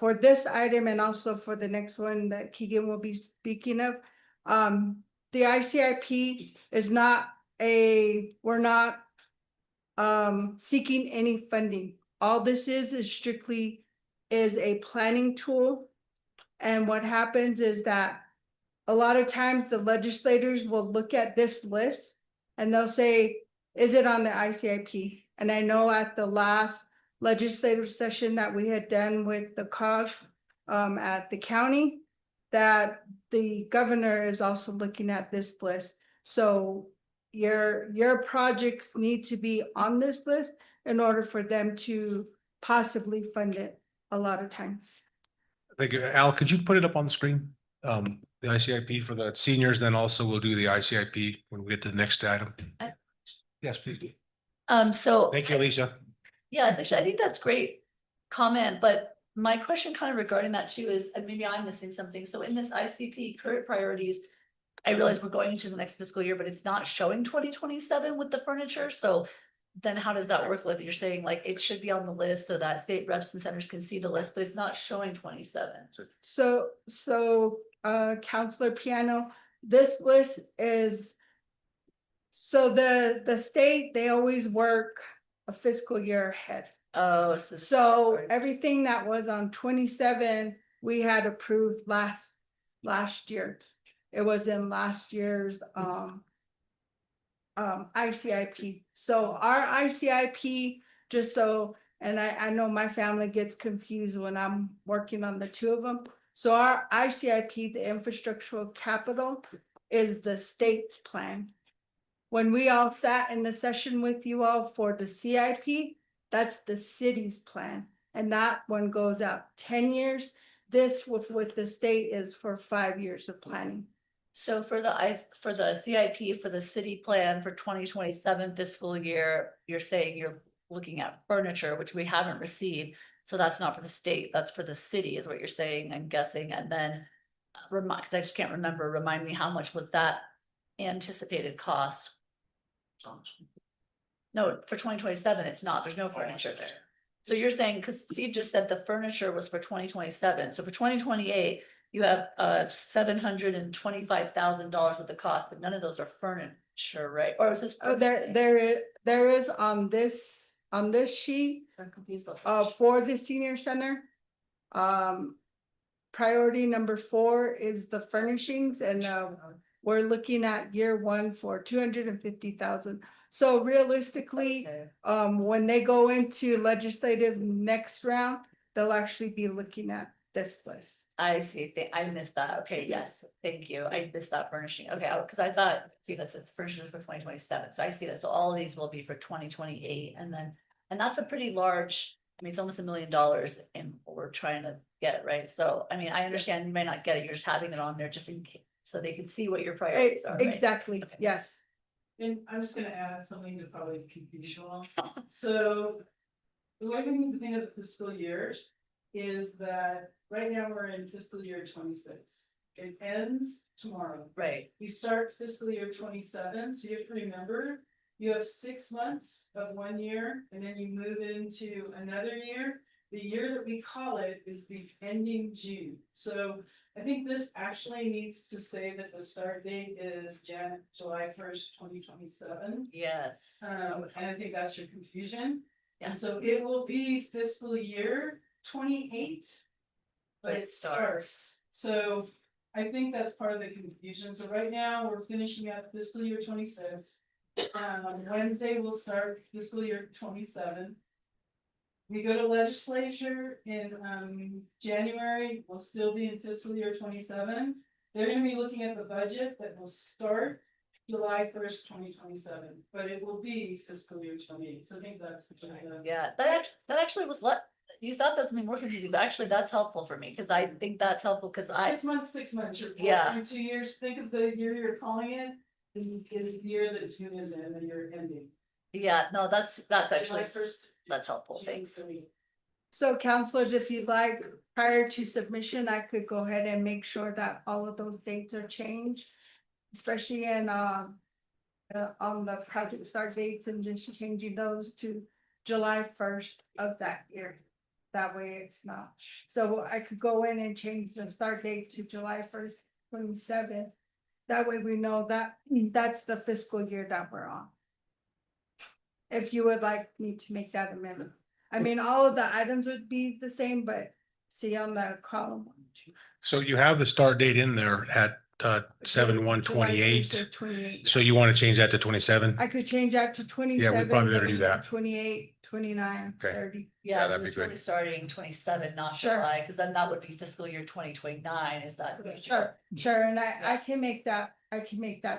for this item and also for the next one that Keegan will be speaking of, the ICIP is not we're not seeking any funding. All this is strictly a planning tool. And what happens is that a lot of times the legislators will look at this list and they'll say, is it on the ICIP? And I know at the last legislative session that we had done with the COG at the county, that the governor is also looking at this list. So your projects need to be on this list in order for them to possibly fund it a lot of times. Thank you. Al, could you put it up on the screen? The ICIP for the seniors, then also we'll do the ICIP when we get to the next item. Yes, please. So. Thank you, Alicia. Yeah, actually, I think that's great comment, but my question kind of regarding that too is, and maybe I'm missing something. So in this ICP current priorities, I realize we're going into the next fiscal year, but it's not showing 2027 with the furniture. So then how does that work? Whether you're saying like it should be on the list so that state reps and centers can see the list, but it's not showing 27. So Counselor Piano, this list is, so the state, they always work a fiscal year ahead. Oh, So everything that was on 27, we had approved last year. It was in last year's ICIP. So our ICIP, just so, and I know my family gets confused when I'm working on the two of them. So our ICIP, the infrastructural capital, is the state's plan. When we all sat in the session with you all for the CIP, that's the city's plan. And that one goes out 10 years. This with the state is for 5 years of planning. So for the CIP, for the city plan for 2027 fiscal year, you're saying you're looking at furniture, which we haven't received. So that's not for the state, that's for the city is what you're saying, I'm guessing. And then because I just can't remember, remind me how much was that anticipated cost? No, for 2027, it's not, there's no furniture there. So you're saying, because you just said the furniture was for 2027, so for 2028, you have $725,000 worth of cost, but none of those are furniture, right? Or is this? Oh, there is on this sheet, I'm confused about for the senior center. Priority number 4 is the furnishings, and we're looking at year 1 for 250,000. So realistically, when they go into legislative next round, they'll actually be looking at this list. I see, I missed that, okay, yes, thank you, I missed that furnishing, okay, because I thought, see, that's it's furnishings for 2027, so I see that, so all of these will be for 2028, and that's a pretty large, I mean, it's almost $1 million in what we're trying to get, right? So, I mean, I understand you may not get it, you're just having it on there just in case, so they can see what your priorities are, right? Exactly, Okay. yes. And I'm just gonna add something to probably confuse you all. So the way we think of the fiscal years is that right now we're in fiscal year 26. It ends tomorrow. Right, We start fiscal year 27, so you have to remember, you have 6 months of 1 year, and then you move into another year. The year that we call it is the ending June. So I think this actually needs to say that the start date is July 1st, 2027. yes. And I think that's your confusion. And Yes. so it will be fiscal year 28. But It it starts. So I think that's part of the confusion. So right now, we're finishing up fiscal year 26. On Wednesday, we'll start fiscal year 27. We go to legislature in January, we'll still be in fiscal year 27. They're gonna be looking at the budget that will start July 1st, 2027, but it will be fiscal year 28, so I think that's. Yeah, that actually was you thought that was gonna be more confusing, but actually that's helpful for me, cause I think that's helpful, cause 6 months, you're Yeah. in 2 years, think of the year you're calling it, is the year that June is in, and you're ending. yeah, no, that's actually, July 1st, that's helpful, June thanks. 30th. So counselors, if you'd like, prior to submission, I could go ahead and make sure that all of those dates are changed. Especially in, on the project start dates and just changing those to July 1st of that year. That way it's not, so I could go in and change the start date to July 1st, 27. That way we know that that's the fiscal year that we're on. If you would like me to make that amendment. I mean, all of the items would be the same, but see on the column. So you have the start date in there at 7/1/28. 28. So you want to change that to 27? I could change that to 27. probably better do that. 28, 29, Okay. 30. Yeah, that'd be it's really great. starting 27, not Sure. July, cause then that would be fiscal year 2029, is that? Sure, and I can make that,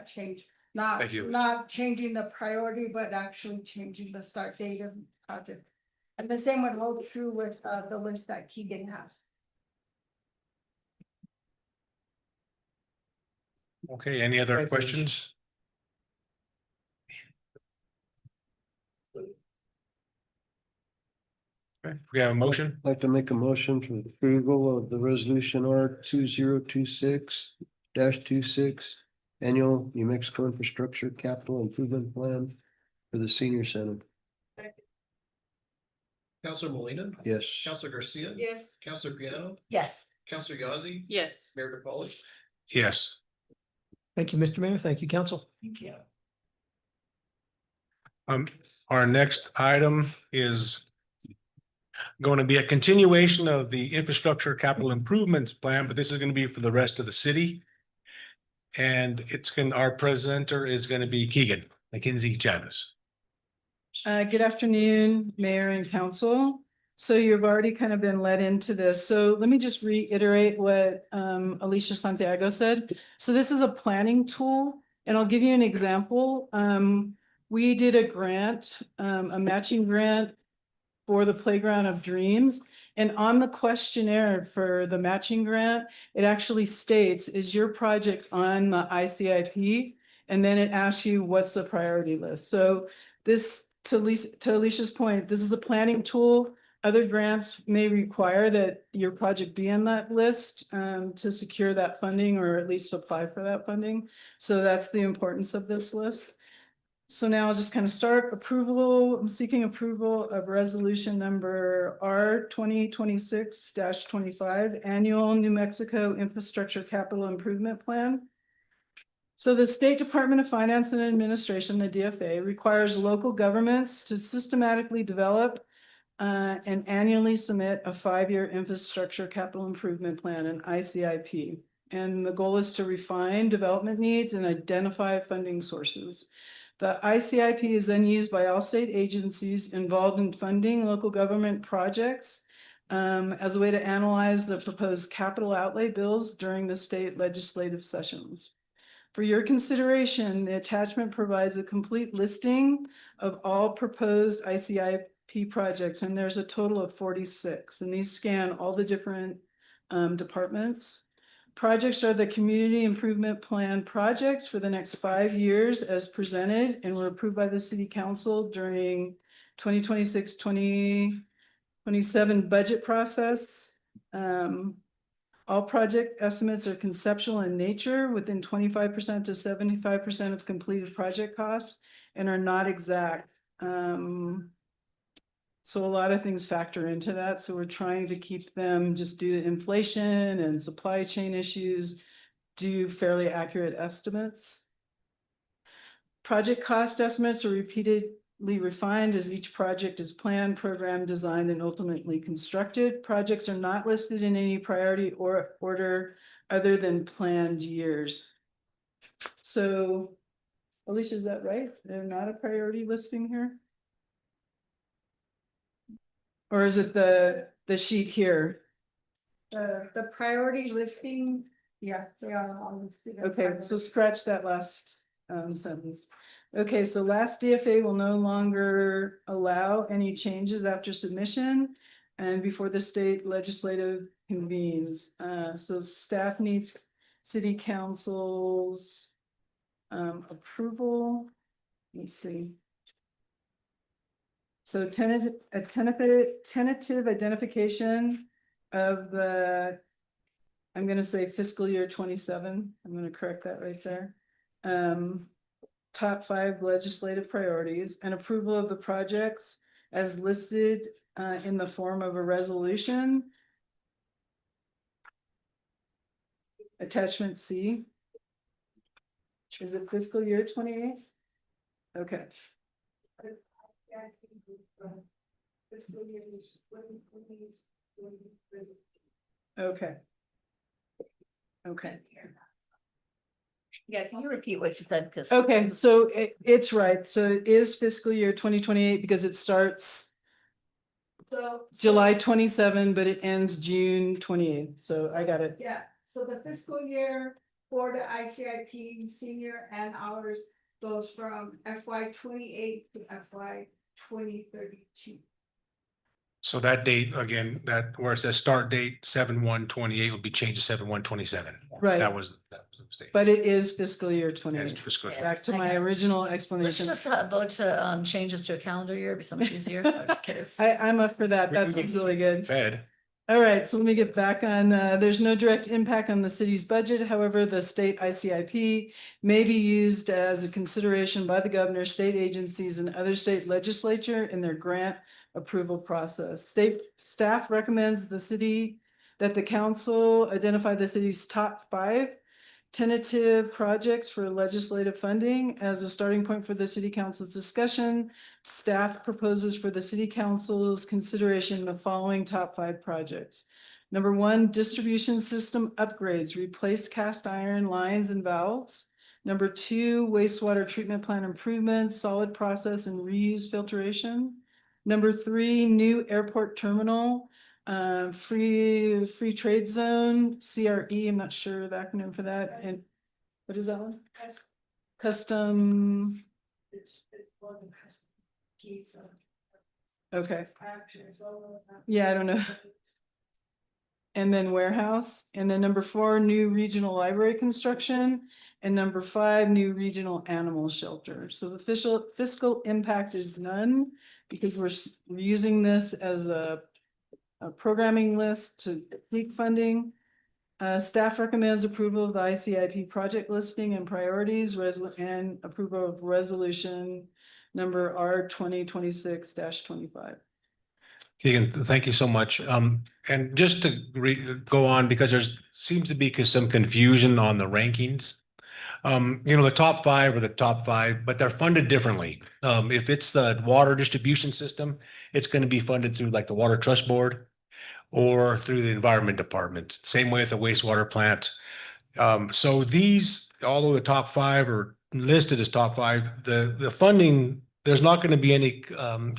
change. Not, Thank you. not changing the priority, but actually changing the start date of the project. And the same would hold true with the list that Keegan has. Okay, any other Right, questions? Okay, we have a motion. I'd like to make a motion for the approval of the resolution R 2026-26. Annual New Mexico Infrastructure Capital Improvement Plan for the senior center. Counselor Molina, Yes. Counselor Garcia. Yes. Counselor Piano, Yes, Counselor Yazzie, Yes. Mayor DePaul. Yes. Thank you, Mr. Mayor. Thank you, council. Yeah. Our next item is going to be a continuation of the infrastructure capital improvements plan, but this is going to be for the rest of the city. And our presenter is going to be Keegan McKenzie Chavez. Good afternoon, Mayor and Council. So you've already kind of been led into this. So let me just reiterate what Alicia Santiago said. So this is a planning tool, and I'll give you an example. We did a grant, a matching grant for the Playground of Dreams. And on the questionnaire for the matching grant, it actually states, is your project on the ICIP? And then it asks you, what's the priority list? So this, to Alicia's point, this is a planning tool. Other grants may require that your project be on that list to secure that funding, or at least apply for that funding. So that's the importance of this list. So now I'll just kind of start approval. I'm seeking approval of resolution number R 2026-25, annual New Mexico Infrastructure Capital Improvement Plan. So the State Department of Finance and Administration, the DFA, requires local governments to systematically develop and annually submit a 5-year infrastructure capital improvement plan, an ICIP. And the goal is to refine development needs and identify funding sources. The ICIP is then used by all state agencies involved in funding local government projects as a way to analyze the proposed capital outlay bills during the state legislative sessions. For your consideration, the attachment provides a complete listing of all proposed ICIP projects, and there's a total of 46, and these scan all the different departments. Projects are the community improvement plan projects for the next 5 years as presented and were approved by the city council during 2026-2027 budget process. All project estimates are conceptual in nature, within 25% to 75% of completed project costs, and are not exact. So a lot of things factor into that. So we're trying to keep them, just due to inflation and supply chain issues, do fairly accurate estimates. Project cost estimates are repeatedly refined as each project is planned, programmed, designed, and ultimately constructed. Projects are not listed in any priority or order other than planned years. So, Alicia, is that right? They're not a priority listing here? Or is it the sheet here? The priority listing, yeah, they are all listed. as Okay, so priority. scratch that last sentence. Okay, so last DFA will no longer allow any changes after submission and before the state legislative convenes. So staff needs city council's approval. Let's see. So tentative identification of the, I'm gonna say fiscal year 27. I'm gonna correct that right there. Top 5 legislative priorities and approval of the projects as listed in the form of a resolution. Attachment C. Is it fiscal year 28? Okay. Okay. Okay. Yeah, can you repeat what you said? Because. Okay, so it's right. So it is fiscal year 2028 because it starts July 27, but it ends June 28. So I got it. Yeah, so the fiscal year for the ICIP senior and hours goes from FY 28 to FY 2032. So that date, again, that where it says start date 7/1/28 will be changed to 7/1/27. Right. That was a mistake. But it is fiscal year That's 28. fiscal year. Back to my original Let's explanation. just vote to change this to a calendar year, it'd be so much easier. I'm just kidding. I'm up for that. That sounds really good. Fed. All right, so let me get back on, there's no direct impact on the city's budget. However, the state ICIP may be used as a consideration by the governor, state agencies, and other state legislature in their grant approval process. State staff recommends that the council identify the city's top 5 tentative projects for legislative funding as a starting point for the city council's discussion. Staff proposes for the city council's consideration the following top 5 projects. Number 1, distribution system upgrades, replace cast iron lines and valves. Number 2, wastewater treatment plant improvements, solid process and reuse filtration. Number 3, new airport terminal, free trade zone, CRE, I'm not sure the acronym for that, and what is that one? Custom. Okay. Yeah, I don't know. And then warehouse, and then number 4, new regional library construction, and number 5, new regional animal shelter. So the fiscal impact is none because we're using this as a programming list to seek funding. Staff recommends approval of the ICIP project listing and priorities and approval of resolution number R 2026-25. Keegan, thank you so much. And just to go on, because seems to be some confusion on the rankings. The top 5 are the top 5, but they're funded differently. If it's the water distribution system, it's going to be funded through like the Water Trust Board or through the Environment Department. Same way with the wastewater plant. So these, although the top 5 are listed as top 5, the funding, there's not going to be any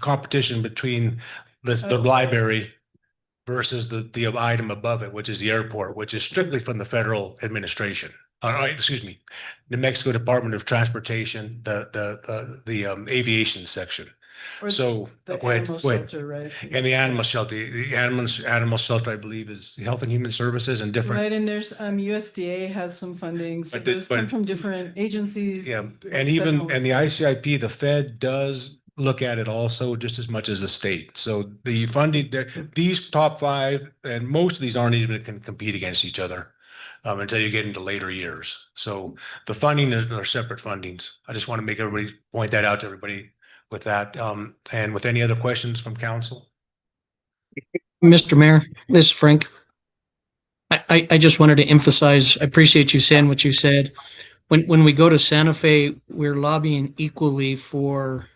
competition between the library versus the item above it, which is the airport, which is strictly from the federal administration. Excuse me, New Mexico Department of Transportation, the aviation section. Or So the go ahead, animal go ahead. shelter, right? And the animal shelter, the animal shelter, I believe, is Health and Human Services and different. Right, and there's USDA has some funding, so But those come from different agencies. Yeah, and even, and the ICIP, the Fed does look at it also just as much as the state. So the funding, these top 5, and most of these aren't even can compete against each other until you get into later years. So the funding are separate fundings. I just want to make everybody point that out to everybody with that. And with any other questions from council? Mr. Mayor, this is Frank. I just wanted to emphasize, I appreciate you saying what you said. When we go to Santa Fe, we're lobbying equally for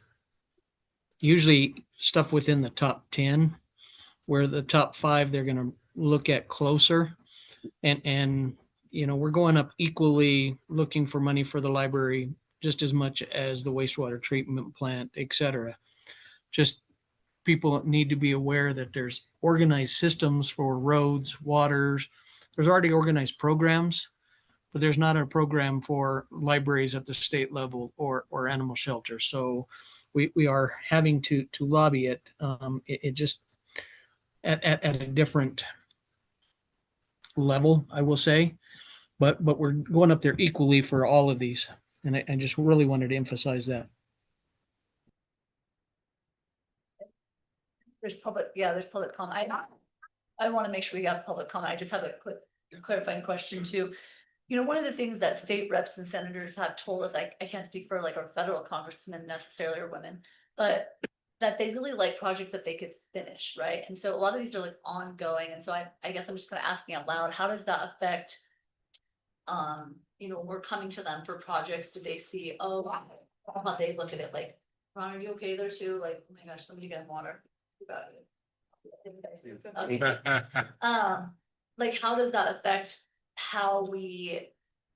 usually stuff within the top 10, where the top 5, they're going to look at closer. And we're going up equally looking for money for the library, just as much as the wastewater treatment plant, et cetera. Just people need to be aware that there's organized systems for roads, waters. There's already organized programs, but there's not a program for libraries at the state level or animal shelters. So we are having to lobby it. It just at a different level, I will say, but we're going up there equally for all of these. And I just really wanted to emphasize that. There's public comment. I want to make sure we got public comment. I just have a quick clarifying question too. You know, one of the things that state reps and senators have told us, I can't speak for like our federal congressmen necessarily or women, but that they really like projects that they could finish, right? And so a lot of these are like ongoing. And so I guess I'm just gonna ask out loud, how does that affect? You know, we're coming to them for projects. Do they see, oh, wow, how they look at it like, Ron, are you okay there too? Like, oh my gosh, somebody get water. About it. Okay. Like, how does that affect how we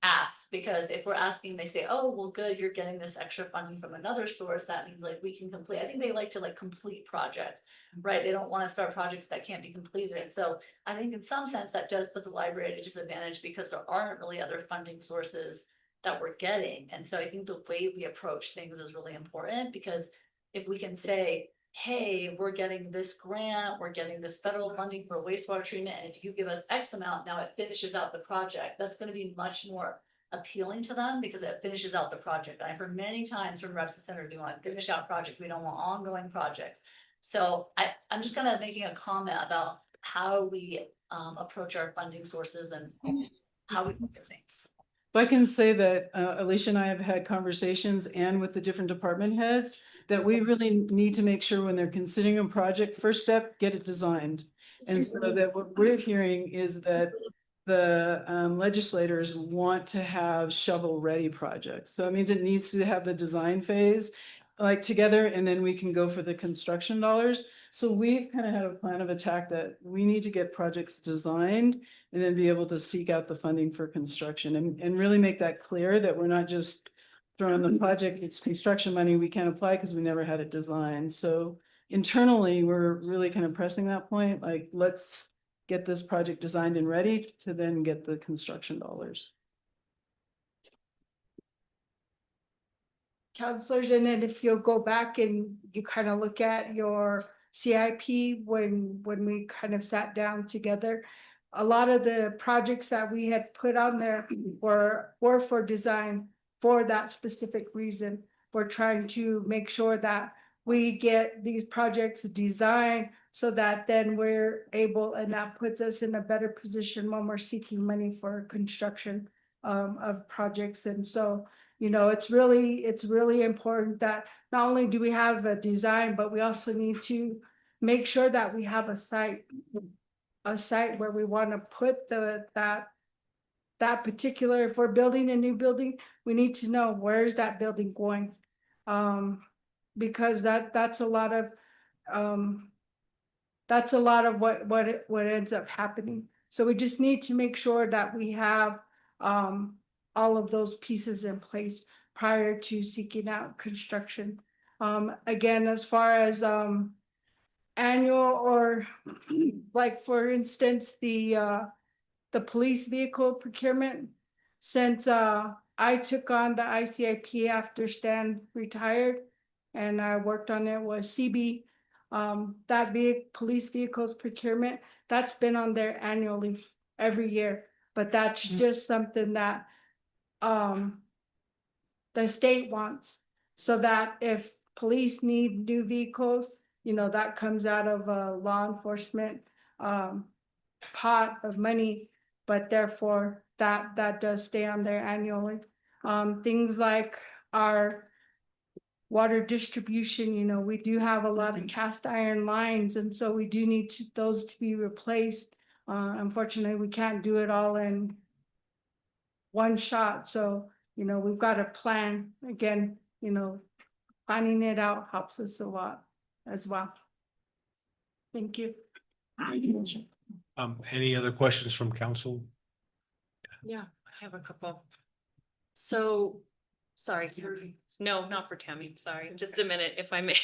ask? Because if we're asking, they say, oh, well, good, you're getting this extra funding from another source. That means like we can complete. I think they like to like complete projects, right? They don't want to start projects that can't be completed. And so I think in some sense that does put the library at a disadvantage because there aren't really other funding sources that we're getting. And so I think the way we approach things is really important, because if we can say, hey, we're getting this grant, we're getting this federal funding for wastewater treatment, and if you give us X amount, now it finishes out the project. That's gonna be much more appealing to them because it finishes out the project. I've heard many times from reps and senators, we want to finish out projects, we don't want ongoing projects. So I'm just kind of making a comment about how we approach our funding sources and how we look at things. But I can say that Alicia and I have had conversations and with the different department heads that we really need to make sure when they're considering a project, first step, get it designed. And so that what we're hearing is that the legislators want to have shovel-ready projects. So it means it needs to have the design phase like together, and then we can go for the construction dollars. So we've kind of had a plan of attack that we need to get projects designed and then be able to seek out the funding for construction and really make that clear that we're not just throwing the project, it's construction money we can't apply because we never had it designed. So internally, we're really kind of pressing that point, like, let's get this project designed and ready to then get the construction dollars. Counselors, and then if you'll go back and you kind of look at your CIP when we kind of sat down together, a lot of the projects that we had put on there were for design for that specific reason. We're trying to make sure that we get these projects designed so that then we're able, and that puts us in a better position when we're seeking money for construction of projects. And so, you know, it's really important that not only do we have a design, but we also need to make sure that we have a site where we want to put that particular, if we're building a new building, we need to know where's that building going. Because that's a lot of what ends up happening. So we just need to make sure that we have all of those pieces in place prior to seeking out construction. Again, as far as annual or like, for instance, the police vehicle procurement, since I took on the ICIP after Stan retired and I worked on it with CB, that police vehicles procurement, that's been on there annually every year, but that's just something that the state wants, so that if police need new vehicles, you know, that comes out of a law enforcement pot of money, but therefore that does stay on there annually. Things like our water distribution, you know, we do have a lot of cast iron lines, and so we do need those to be replaced. Unfortunately, we can't do it all in one shot. So, you know, we've got a plan. Again, you know, planning it out helps us a lot as well. Thank you. Any other questions from council? Yeah, I have a couple. So, sorry, no, not for Tammy, sorry, just a minute, if I may.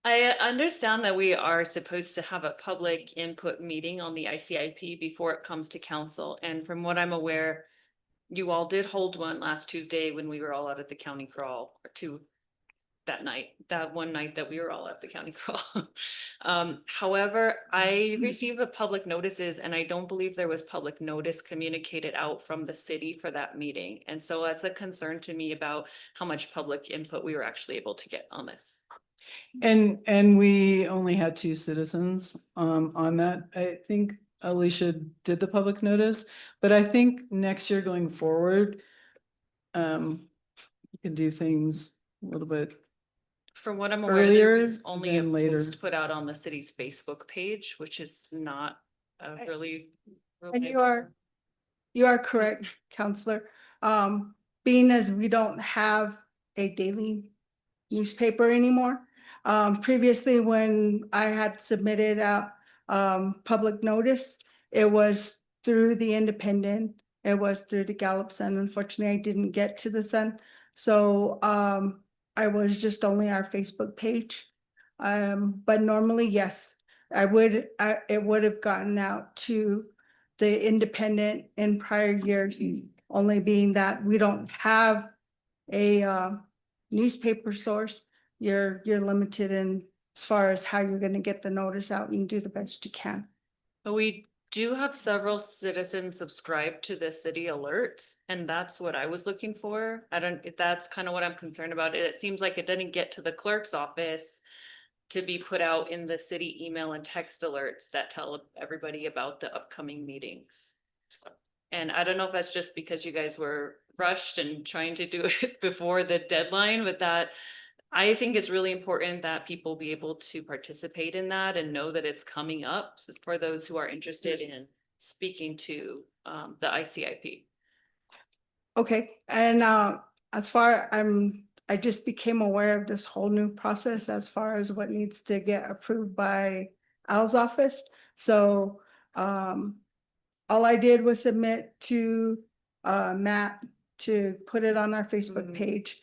I understand that we are supposed to have a public input meeting on the ICIP before it comes to council. And from what I'm aware, you all did hold one last Tuesday when we were all out at the county crawl, or two that night, that one night that we were all at the county crawl. However, I received the public notices and I don't believe there was public notice communicated out from the city for that meeting. And so that's a concern to me about how much public input we were actually able to get on this. And we only had 2 citizens on that. I think Alicia did the public notice, but I think next year going forward, we can do things a little bit. From what I'm aware, there Earlier was only a than later. post put out on the city's Facebook page, which is not a really. And you are correct, Counselor. Being as we don't have a daily newspaper anymore. Previously, when I had submitted a public notice, it was through the Independent, it was through the Gallup Sun. Unfortunately, I didn't get to the Sun. So I was just only our Facebook page. But normally, yes, it would have gotten out to the Independent in prior years, only being that we don't have a newspaper source. You're limited in as far as how you're gonna get the notice out and do the best you can. But we do have several citizens subscribed to the city alerts, and that's what I was looking for. That's kind of what I'm concerned about. It seems like it didn't get to the clerk's office to be put out in the city email and text alerts that tell everybody about the upcoming meetings. And I don't know if that's just because you guys were rushed and trying to do it before the deadline, but that I think it's really important that people be able to participate in that and know that it's coming up for those who are interested in speaking to the ICIP. Okay, and as far I just became aware of this whole new process as far as what needs to get approved by Al's office. So all I did was submit to Matt to put it on our Facebook page.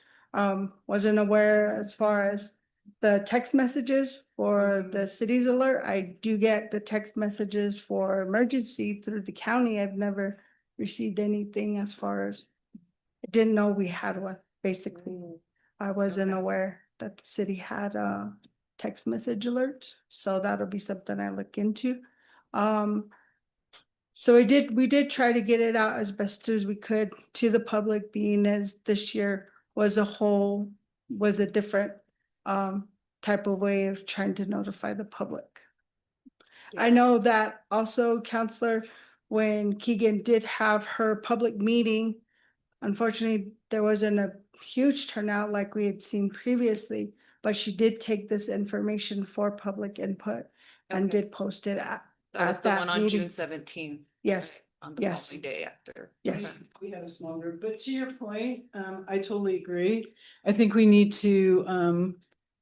Wasn't aware as far as the text messages for the city's alert. I do get the text messages for emergency through the county. I've never received anything as far as, I didn't know we had one, basically. I wasn't aware that the city had a text message alert, so that'll be something I look into. So we did try to get it out as best as we could to the public, being as this year was a different type of way of trying to notify the public. I know that also, Counselor, when Keegan did have her public meeting, unfortunately, there wasn't a huge turnout like we had seen previously, but she did take this information for public input and Okay. did post it at That was the that one on meeting. June 17th. Yes, On the yes. following day after. yes. We had a small group, but to your point, I totally agree. I think we need to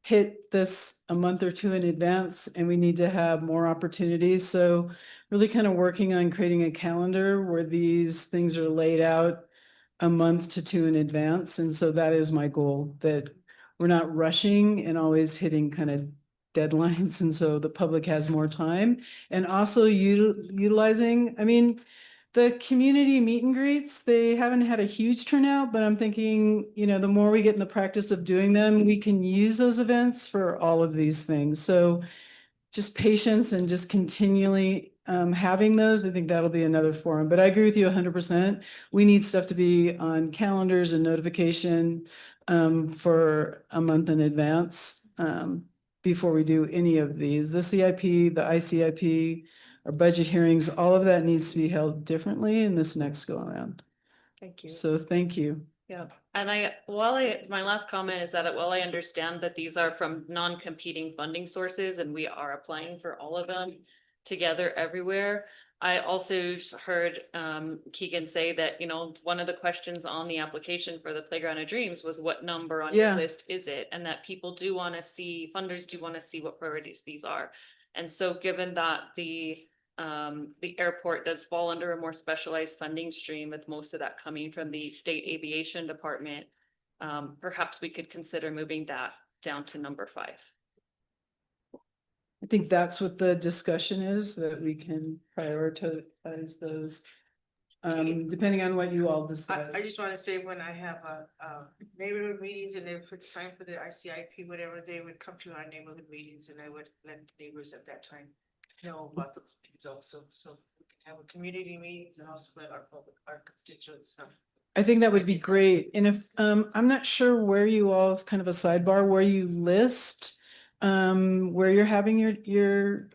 hit this a month or 2 in advance, and we need to have more opportunities. So really kind of working on creating a calendar where these things are laid out a month to 2 in advance. And so that is my goal, that we're not rushing and always hitting kind of deadlines. And so the public has more time, and also utilizing, I mean, the community meet and greets, they haven't had a huge turnout, but I'm thinking, the more we get in the practice of doing them, we can use those events for all of these things. So just patience and just continually having those, I think that'll be another forum. But I agree with you 100%. We need stuff to be on calendars and notification for a month in advance before we do any of these. The CIP, the ICIP, our budget hearings, all of that needs to be held differently in this next go around. Thank you. So thank you. Yeah, and my last comment is that while I understand that these are from non-competing funding sources and we are applying for all of them together everywhere, I also heard Keegan say that, one of the questions on the application for the Playground of Dreams was what number on your Yeah. list is it? And that people do want to see, funders do want to see what priorities these are. And so given that the airport does fall under a more specialized funding stream, with most of that coming from the state aviation department, perhaps we could consider moving that down to number 5. I think that's what the discussion is, that we can prioritize those. Depending on what you all I decide. just wanna say when I have neighborhood meetings and if it's time for the ICIP, whatever, they would come to our neighborhood meetings and I would let the neighbors at that time know about those meetings also, so we can have a community meetings and also let our public, our constituents know. I think that would be great. And if, I'm not sure where you all, it's kind of a sidebar, where you list where you're having your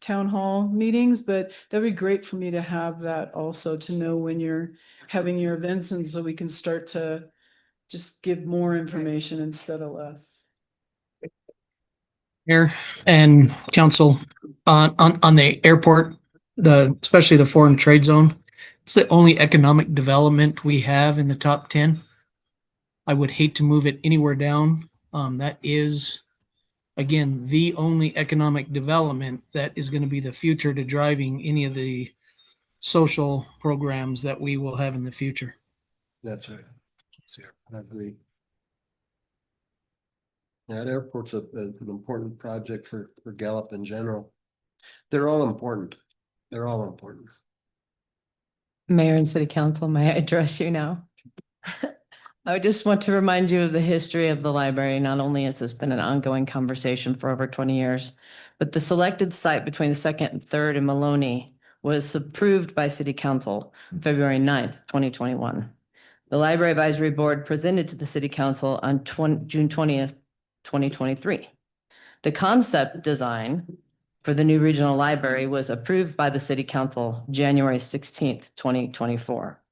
town hall meetings, but that'd be great for me to have that also, to know when you're having your events, and so we can start to just give more information instead of less. Mayor and council, on the airport, especially the foreign trade zone, it's the only economic development we have in the top 10. I would hate to move it anywhere down. That is, again, the only economic development that is going to be the future to driving any of the social programs that we will have in the future. That's right. I agree. That airport's an important project for Gallup in general. They're all important. They're all important. Mayor and City Council, may I address you now? I just want to remind you of the history of the library. Not only has this been an ongoing conversation for over 20 years, but the selected site between the 2nd and 3rd in Maloney was approved by City Council February 9th, 2021. The Library Advisory Board presented to the City Council on June 20th, 2023. The concept design for the new regional library was approved by the City Council January 16th, 2024.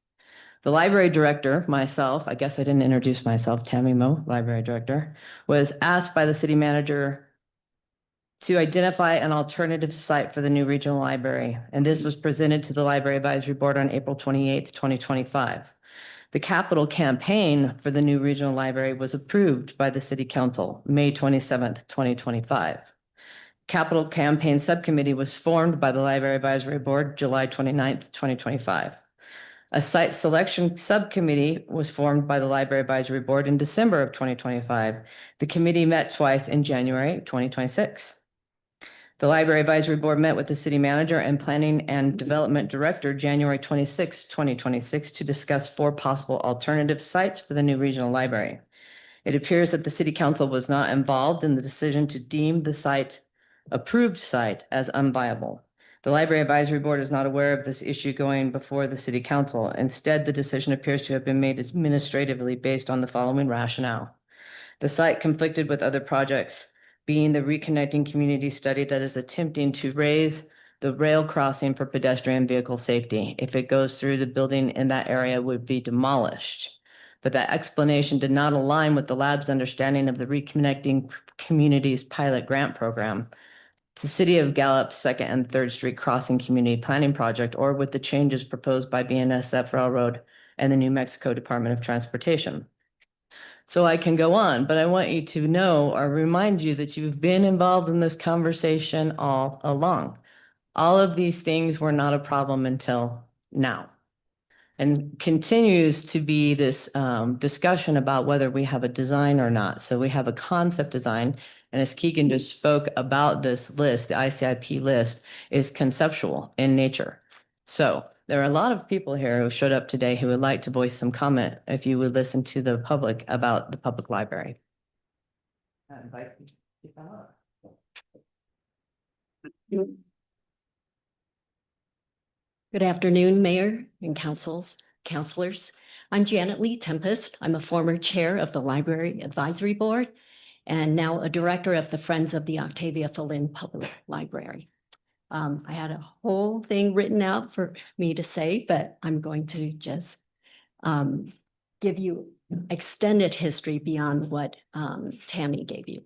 The library director, myself, I guess I didn't introduce myself, Tammy Moe, library director, was asked by the city manager to identify an alternative site for the new regional library, and this was presented to the Library Advisory Board on April 28th, 2025. The capital campaign for the new regional library was approved by the City Council May 27th, 2025. Capital Campaign Subcommittee was formed by the Library Advisory Board July 29th, 2025. A site selection subcommittee was formed by the Library Advisory Board in December of 2025. The committee met twice in January 2026. The Library Advisory Board met with the city manager and planning and development director January 26, 2026 to discuss 4 possible alternative sites for the new regional library. It appears that the City Council was not involved in the decision to deem the approved site as unviable. The Library Advisory Board is not aware of this issue going before the City Council. Instead, the decision appears to have been made administratively based on the following rationale. The site conflicted with other projects, being the Reconnecting Community Study that is attempting to raise the rail crossing for pedestrian vehicle safety. If it goes through, the building in that area would be demolished. But that explanation did not align with the lab's understanding of the Reconnecting Communities pilot grant program, the City of Gallup 2nd and 3rd Street Crossing Community Planning Project, or with the changes proposed by BNSF Railroad and the New Mexico Department of Transportation. So I can go on, but I want you to know or remind you that you've been involved in this conversation all along. All of these things were not a problem until now. And continues to be this discussion about whether we have a design or not. So we have a concept design. And as Keegan just spoke about, this list, the ICIP list is conceptual in nature. So there are a lot of people here who showed up today who would like to voice some comment if you would listen to the public about the public library. I invite you to speak up. Good afternoon, Mayor and councilors. I'm Janet Lee Tempest. I'm a former chair of the Library Advisory Board and now a director of the Friends of the Octavia Falin Public Library. I had a whole thing written out for me to say, but I'm going to just give you extended history beyond what Tammy gave you.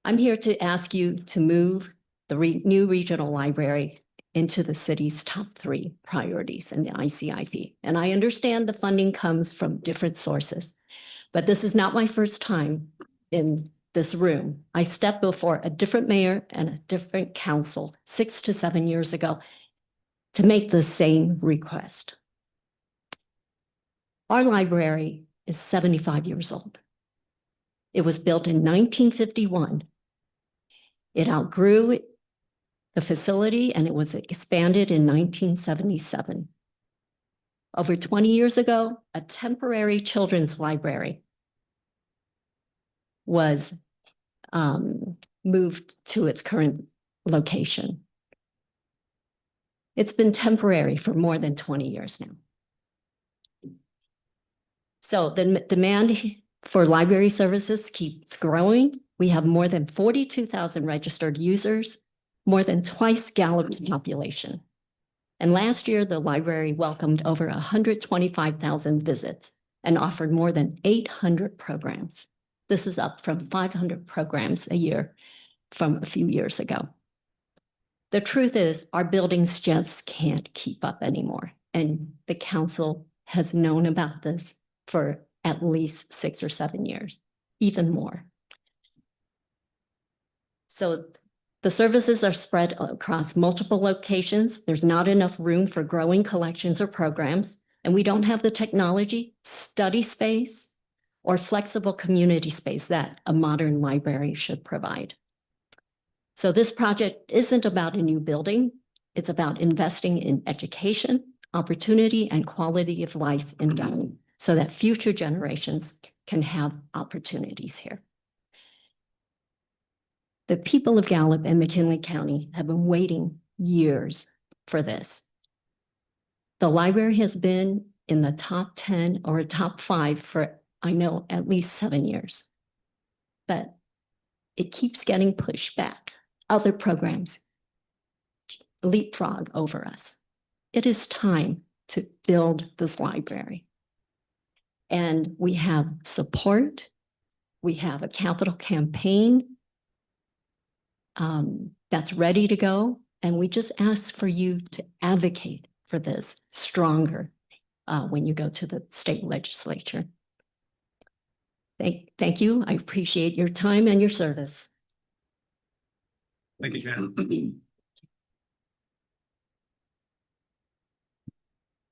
I'm here to ask you to move the new regional library into the city's top 3 priorities in the ICIP. And I understand the funding comes from different sources, but this is not my first time in this room. I stepped before a different mayor and a different council 6 to 7 years ago to make the same request. Our library is 75 years old. It was built in 1951. It outgrew the facility and it was expanded in 1977. Over 20 years ago, a temporary children's library was moved to its current location. It's been temporary for more than 20 years now. So the demand for library services keeps growing. We have more than 42,000 registered users, more than twice Gallup's population. And last year, the library welcomed over 125,000 visits and offered more than 800 programs. This is up from 500 programs a year from a few years ago. The truth is, our buildings just can't keep up anymore. And the council has known about this for at least 6 or 7 years, even more. So the services are spread across multiple locations. There's not enough room for growing collections or programs, and we don't have the technology, study space, or flexible community space that a modern library should provide. So this project isn't about a new building. It's about investing in education, opportunity, and quality of life in Gallup so that future generations can have opportunities here. The people of Gallup and McKinley County have been waiting years for this. The library has been in the top 10 or top 5 for, I know, at least 7 years. But it keeps getting pushed back. Other programs leapfrog over us. It is time to build this library. And we have support. We have a capital campaign that's ready to go. And we just ask for you to advocate for this stronger when you go to the state legislature. Thank you. I appreciate your time and your service. Thank you, Janet.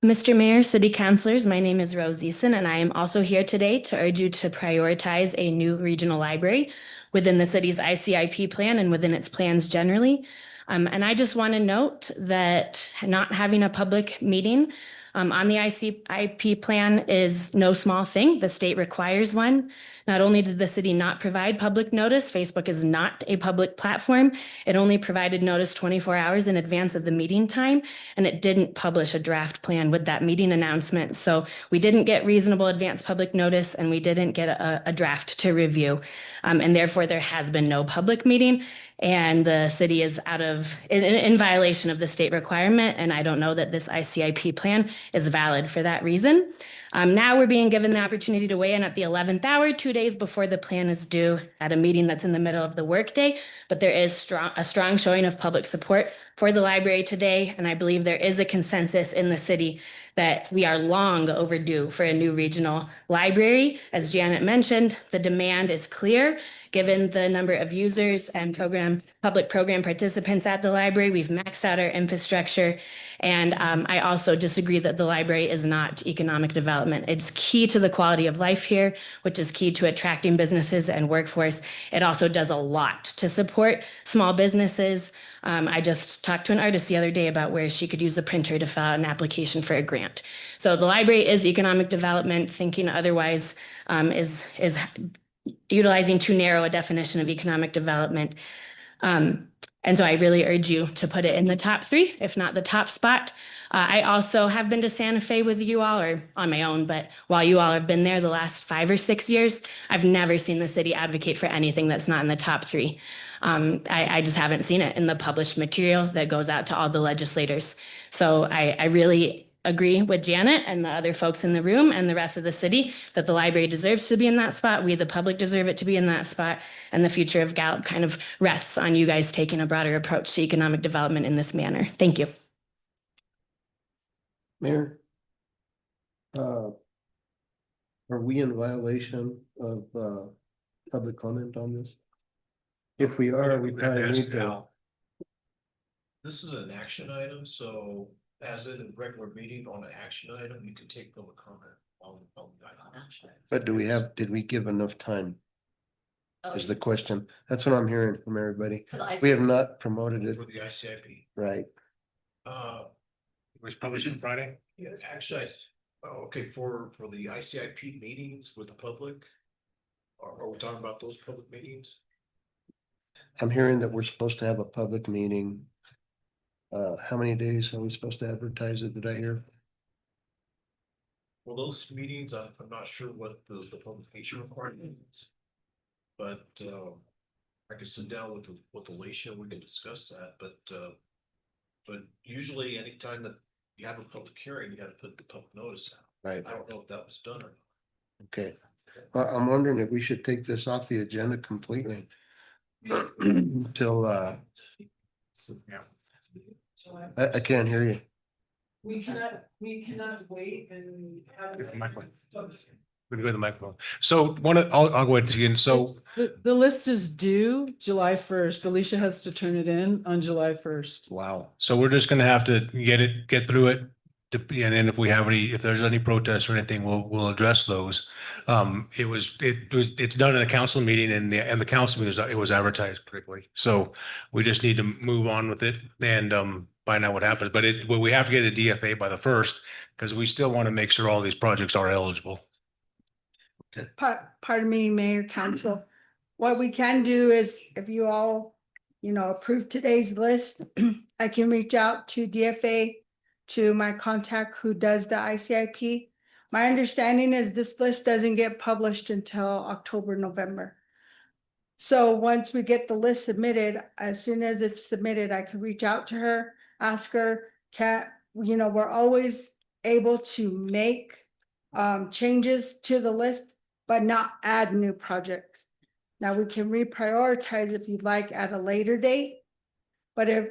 Mr. Mayor, City Councilors, my name is Rose Eason, and I am also here today to urge you to prioritize a new regional library within the city's ICIP plan and within its plans generally. And I just want to note that not having a public meeting on the ICIP plan is no small thing. The state requires one. Not only did the city not provide public notice, Facebook is not a public platform. It only provided notice 24 hours in advance of the meeting time, and it didn't publish a draft plan with that meeting announcement. So we didn't get reasonable advance public notice, and we didn't get a draft to review. And therefore, there has been no public meeting. And the city is in violation of the state requirement. And I don't know that this ICIP plan is valid for that reason. Now we're being given the opportunity to weigh in at the 11th hour, 2 days before the plan is due at a meeting that's in the middle of the workday. But there is a strong showing of public support for the library today. And I believe there is a consensus in the city that we are long overdue for a new regional library. As Janet mentioned, the demand is clear. Given the number of users and public program participants at the library, we've maxed out our infrastructure. And I also disagree that the library is not economic development. It's key to the quality of life here, which is key to attracting businesses and workforce. It also does a lot to support small businesses. I just talked to an artist the other day about where she could use a printer to fill out an application for a grant. So the library is economic development. Thinking otherwise is utilizing too narrow a definition of economic development. And so I really urge you to put it in the top 3, if not the top spot. I also have been to Santa Fe with you all, or on my own, but while you all have been there the last 5 or 6 years, I've never seen the city advocate for anything that's not in the top 3. I just haven't seen it in the published material that goes out to all the legislators. So I really agree with Janet and the other folks in the room and the rest of the city that the library deserves to be in that spot. We, the public, deserve it to be in that spot. And the future of Gallup kind of rests on you guys taking a broader approach to economic development in this manner. Thank you. Mayor, are we in violation of public comment on this? If we are, we probably need to. This is an action item, so as in a regular meeting on an action item, you can take public comment on the item. But did we give enough time? is the question. That's what I'm hearing from everybody. For the We have ICIP. not promoted it, For the ICIP. right? It was published on Friday. Yeah, actually, okay, for the ICIP meetings with the public. Are we talking about those public meetings? I'm hearing that we're supposed to have a public meeting. How many days are we supposed to advertise it? Did I hear? Well, those meetings, I'm not sure what the publication requirement is. But, I could sit down with Alicia, we can discuss that, but usually anytime that you have a public hearing, you gotta put the public notice out. Right, I don't know if that was done or not. okay. I'm wondering if we should take this off the agenda completely. Till, I can't hear you. We cannot wait and have. It's the microphone. We can go to the microphone. So I'll go ahead again. So The list is due July 1st. Alicia has to turn it in on July 1st. Wow. So we're just gonna have to get through it. And then if there's any protests or anything, we'll address those. It's done in a council meeting and the council meeting, it was advertised correctly. So we just need to move on with it and find out what happens. But we have to get a DFA by the 1st because we still want to make sure all these projects are eligible. Pardon me, Mayor, Council. What we can do is if you all, approve today's list, I can reach out to DFA, to my contact who does the ICIP. My understanding is this list doesn't get published until October, November. So once we get the list submitted, as soon as it's submitted, I can reach out to her, ask her, we're always able to make changes to the list, but not add new projects. Now we can reprioritize if you'd like at a later date. But if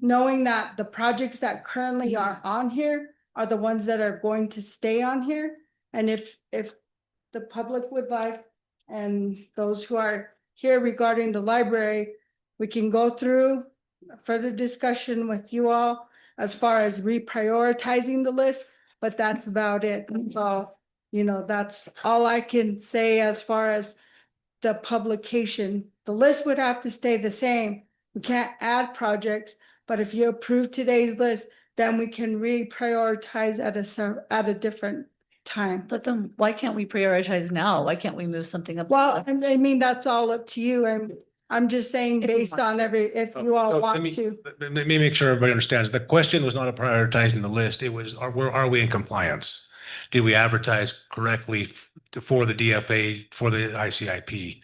knowing that the projects that currently are on here are the ones that are going to stay on here. And if the public would like, and those who are here regarding the library, we can go through further discussion with you all as far as reprioritizing the list, but that's about it. That's all, that's all I can say as far as the publication. The list would have to stay the same. We can't add projects, but if you approve today's list, then we can reprioritize at a different time. But then why can't we prioritize now? Why can't we move something up? Well, I mean, that's all up to you. I'm just saying If we based want on if you all So let want me- to. Let me make sure everybody understands. The question was not a prioritizing the list. It was, are we in compliance? Did we advertise correctly for the DFA, for the ICIP?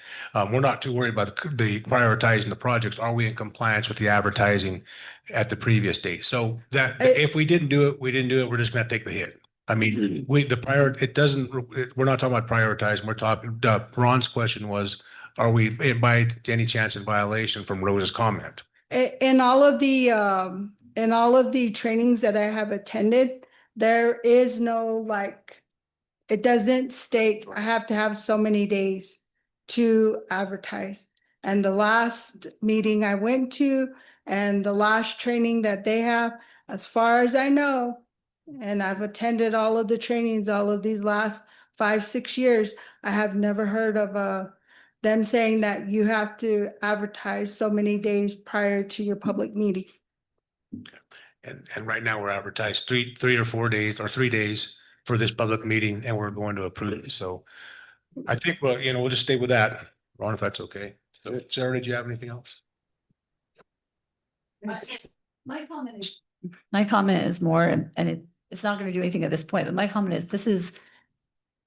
We're not too worried about the prioritizing the projects. Are we in compliance with the advertising at the previous date? So that if we didn't do it, we didn't do it. We're just gonna take the hit. I mean, we're not talking about prioritizing. We're talking, Ron's question was, are we by any chance in violation from Rose's comment? In all of the trainings that I have attended, there is no it doesn't state I have to have so many days to advertise. And the last meeting I went to and the last training that they have, as far as I know, and I've attended all of the trainings, all of these last 5-6 years, I have never heard of them saying that you have to advertise so many days prior to your public meeting. And right now we're advertised 3 or 4 days or 3 days for this public meeting and we're going to approve it. So I think, we'll just stay with that. Ron, if that's okay. So Sarah, did you have anything else? My comment is more, and it's not going to do anything at this point, but my comment is this is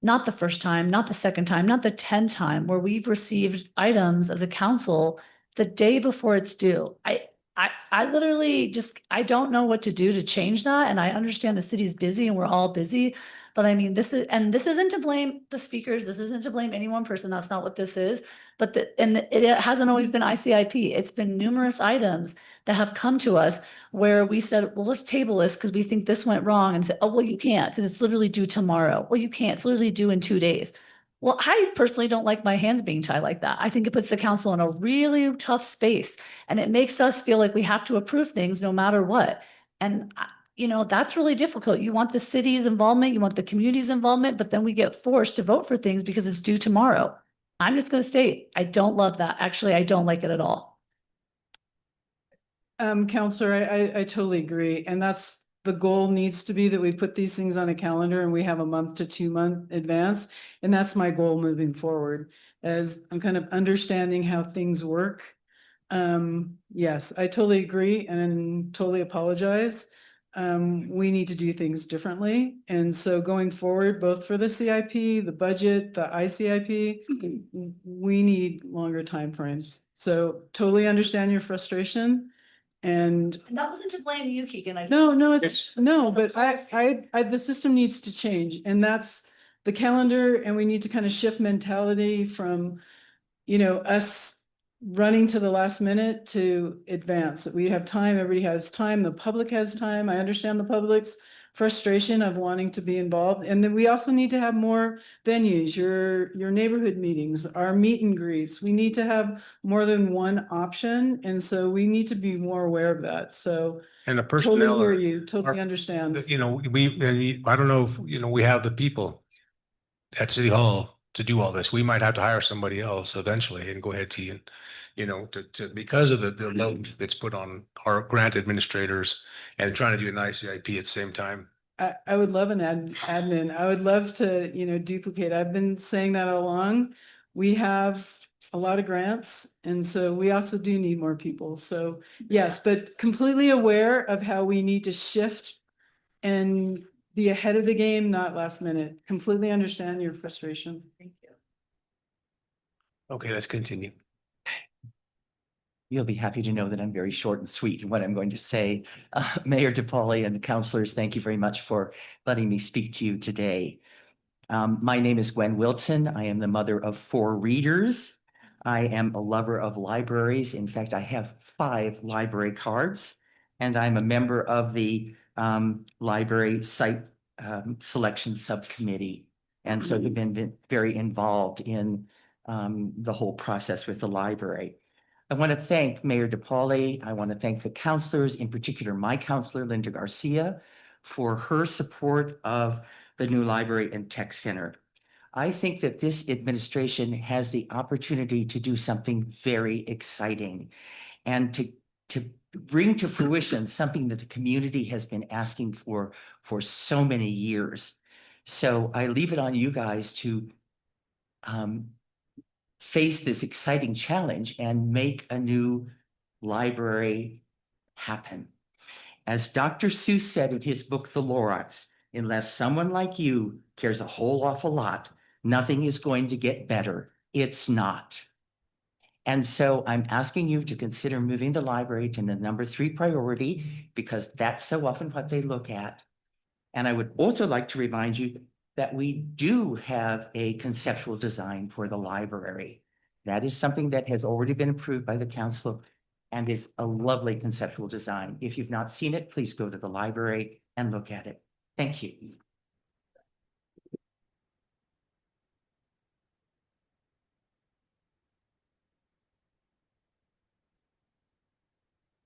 not the first time, not the second time, not the 10th time where we've received items as a council the day before it's due. I literally I don't know what to do to change that. And I understand the city's busy and we're all busy, but I mean, this isn't to blame the speakers. This isn't to blame any one person. That's not what this is. But it hasn't always been ICIP. It's been numerous items that have come to us where we said, well, let's table this because we think this went wrong, and said, oh, well, you can't because it's literally due tomorrow. Well, you can't, it's literally due in 2 days. Well, I personally don't like my hands being tied like that. I think it puts the council in a really tough space and it makes us feel like we have to approve things no matter what. And that's really difficult. You want the city's involvement, you want the community's involvement, but then we get forced to vote for things because it's due tomorrow. I'm just gonna state, I don't love that. Actually, I don't like it at all. Counselor, I totally agree. And that's, the goal needs to be that we put these things on a calendar and we have a month to 2 month advance. And that's my goal moving forward, as I'm kind of understanding how things work. Yes, I totally agree and totally apologize. We need to do things differently. And so going forward, both for the CIP, the budget, the ICIP, we need longer timeframes. So totally understand your frustration. And And that wasn't to blame you, Keegan. no, but the system needs to change, and that's the calendar, and we need to kind of shift mentality from, us running to the last minute to advance. We have time, everybody has time, the public has time. I understand the public's frustration of wanting to be involved. And then we also need to have more venues, your neighborhood meetings, our meet and greets. We need to have more than one option. And so we need to be more aware of that. So And the totally personnel hear are, you, totally understand. I don't know if, we have the people at City Hall to do all this. We might have to hire somebody else eventually and go ahead to, because of the load that's put on our grant administrators and trying to do an ICIP at the same time. I would love an admin. I would love to, duplicate. I've been saying that all along. We have a lot of grants, and so we also do need more people. So yes, but completely aware of how we need to shift and be ahead of the game, not last minute. Completely understand your frustration. Thank you. Okay, let's continue. You'll be happy to know that I'm very short and sweet in what I'm going to say. Mayor DePauli and councilors, thank you very much for letting me speak to you today. My name is Gwen Wilson. I am the mother of 4 readers. I am a lover of libraries. In fact, I have 5 library cards, and I'm a member of the library site selection subcommittee. And so have been very involved in the whole process with the library. I want to thank Mayor DePauli. I want to thank the councilors, in particular my councilor, Linda Garcia, for her support of the new library and tech center. I think that this administration has the opportunity to do something very exciting and to bring to fruition something that the community has been asking for so many years. So I leave it on you guys to face this exciting challenge and make a new library happen. As Dr. Seuss said in his book, The Lorax, unless someone like you cares a whole awful lot, nothing is going to get better. It's not. And so I'm asking you to consider moving the library to the number 3 priority, because that's so often what they look at. And I would also like to remind you that we do have a conceptual design for the library. That is something that has already been approved by the council and is a lovely conceptual design. If you've not seen it, please go to the library and look at it. Thank you.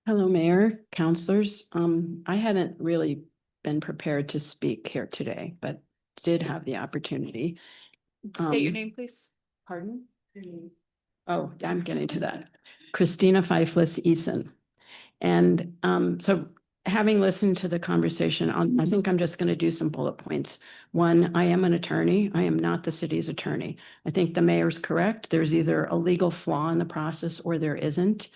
Hello, Mayor, councilors. I hadn't really been prepared to speak here today, but did have the opportunity. State your name, please. Pardon? Oh, I'm getting to that. Christina Feiflis Eason. And so having listened to the conversation, I think I'm just going to do some bullet points. One, I am an attorney. I am not the city's attorney. I think the mayor's correct. There's either a legal flaw in the process or there isn't.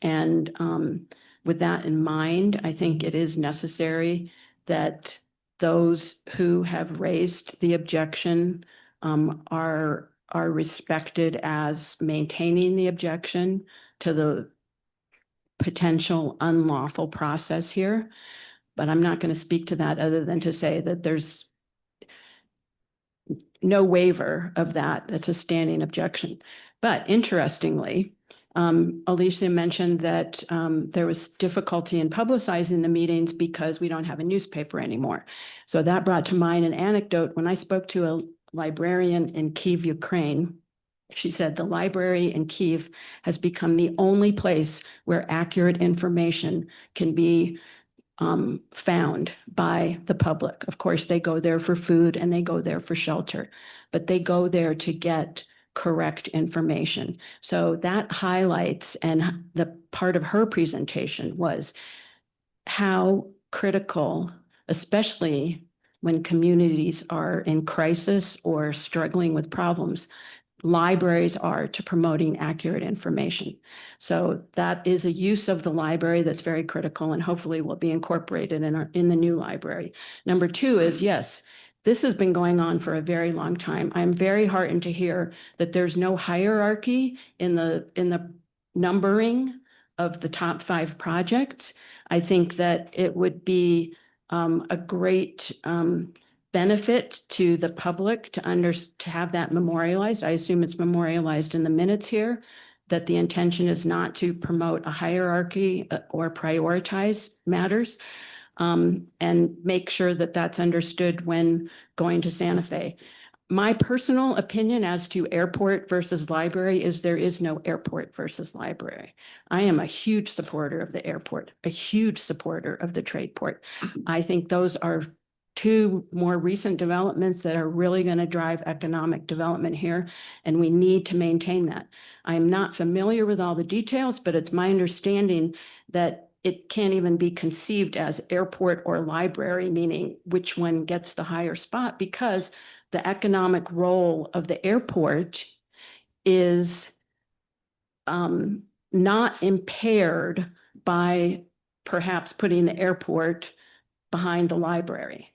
And with that in mind, I think it is necessary that those who have raised the objection are respected as maintaining the objection to the potential unlawful process here. But I'm not going to speak to that other than to say that there's no waiver of that. That's a standing objection. But interestingly, Alicia mentioned that there was difficulty in publicizing the meetings because we don't have a newspaper anymore. So that brought to mind an anecdote. When I spoke to a librarian in Kyiv, Ukraine, she said the library in Kyiv has become the only place where accurate information can be found by the public. Of course, they go there for food and they go there for shelter, but they go there to get correct information. So that highlights, and the part of her presentation was how critical, especially when communities are in crisis or struggling with problems, libraries are to promoting accurate information. So that is a use of the library that's very critical and hopefully will be incorporated in the new library. Number two is, yes, this has been going on for a very long time. I'm very heartened to hear that there's no hierarchy in the numbering of the top 5 projects. I think that it would be a great benefit to the public to have that memorialized. I assume it's memorialized in the minutes here, that the intention is not to promote a hierarchy or prioritize matters, and make sure that that's understood when going to Santa Fe. My personal opinion as to airport versus library is there is no airport versus library. I am a huge supporter of the airport, a huge supporter of the trade port. I think those are 2 more recent developments that are really going to drive economic development here, and we need to maintain that. I am not familiar with all the details, but it's my understanding that it can't even be conceived as airport or library, meaning which one gets the higher spot, because the economic role of the airport is not impaired by perhaps putting the airport behind the library.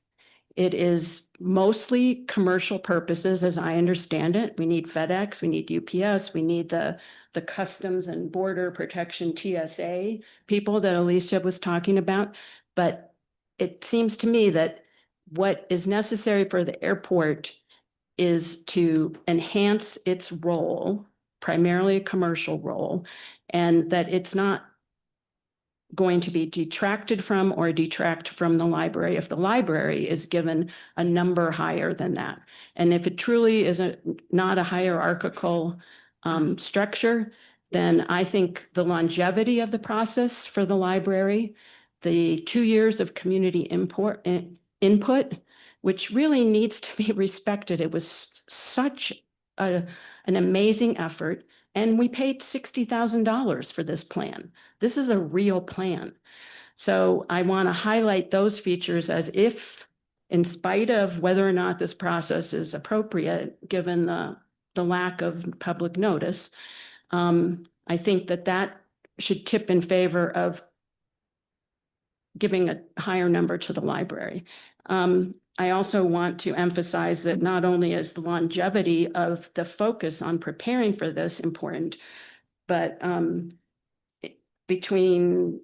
It is mostly commercial purposes, as I understand it. We need FedEx, we need UPS, we need the Customs and Border Protection TSA people that Alicia was talking about. But it seems to me that what is necessary for the airport is to enhance its role, primarily a commercial role, and that it's not going to be detracted from or detract from the library if the library is given a number higher than that. And if it truly is not a hierarchical structure, then I think the longevity of the process for the library, the 2 years of community input, which really needs to be respected. It was such an amazing effort. And we paid $60,000 for this plan. This is a real plan. So I want to highlight those features as if, in spite of whether or not this process is appropriate, given the lack of public notice, I think that should tip in favor of giving a higher number to the library. I also want to emphasize that not only is the longevity of the focus on preparing for this important, but between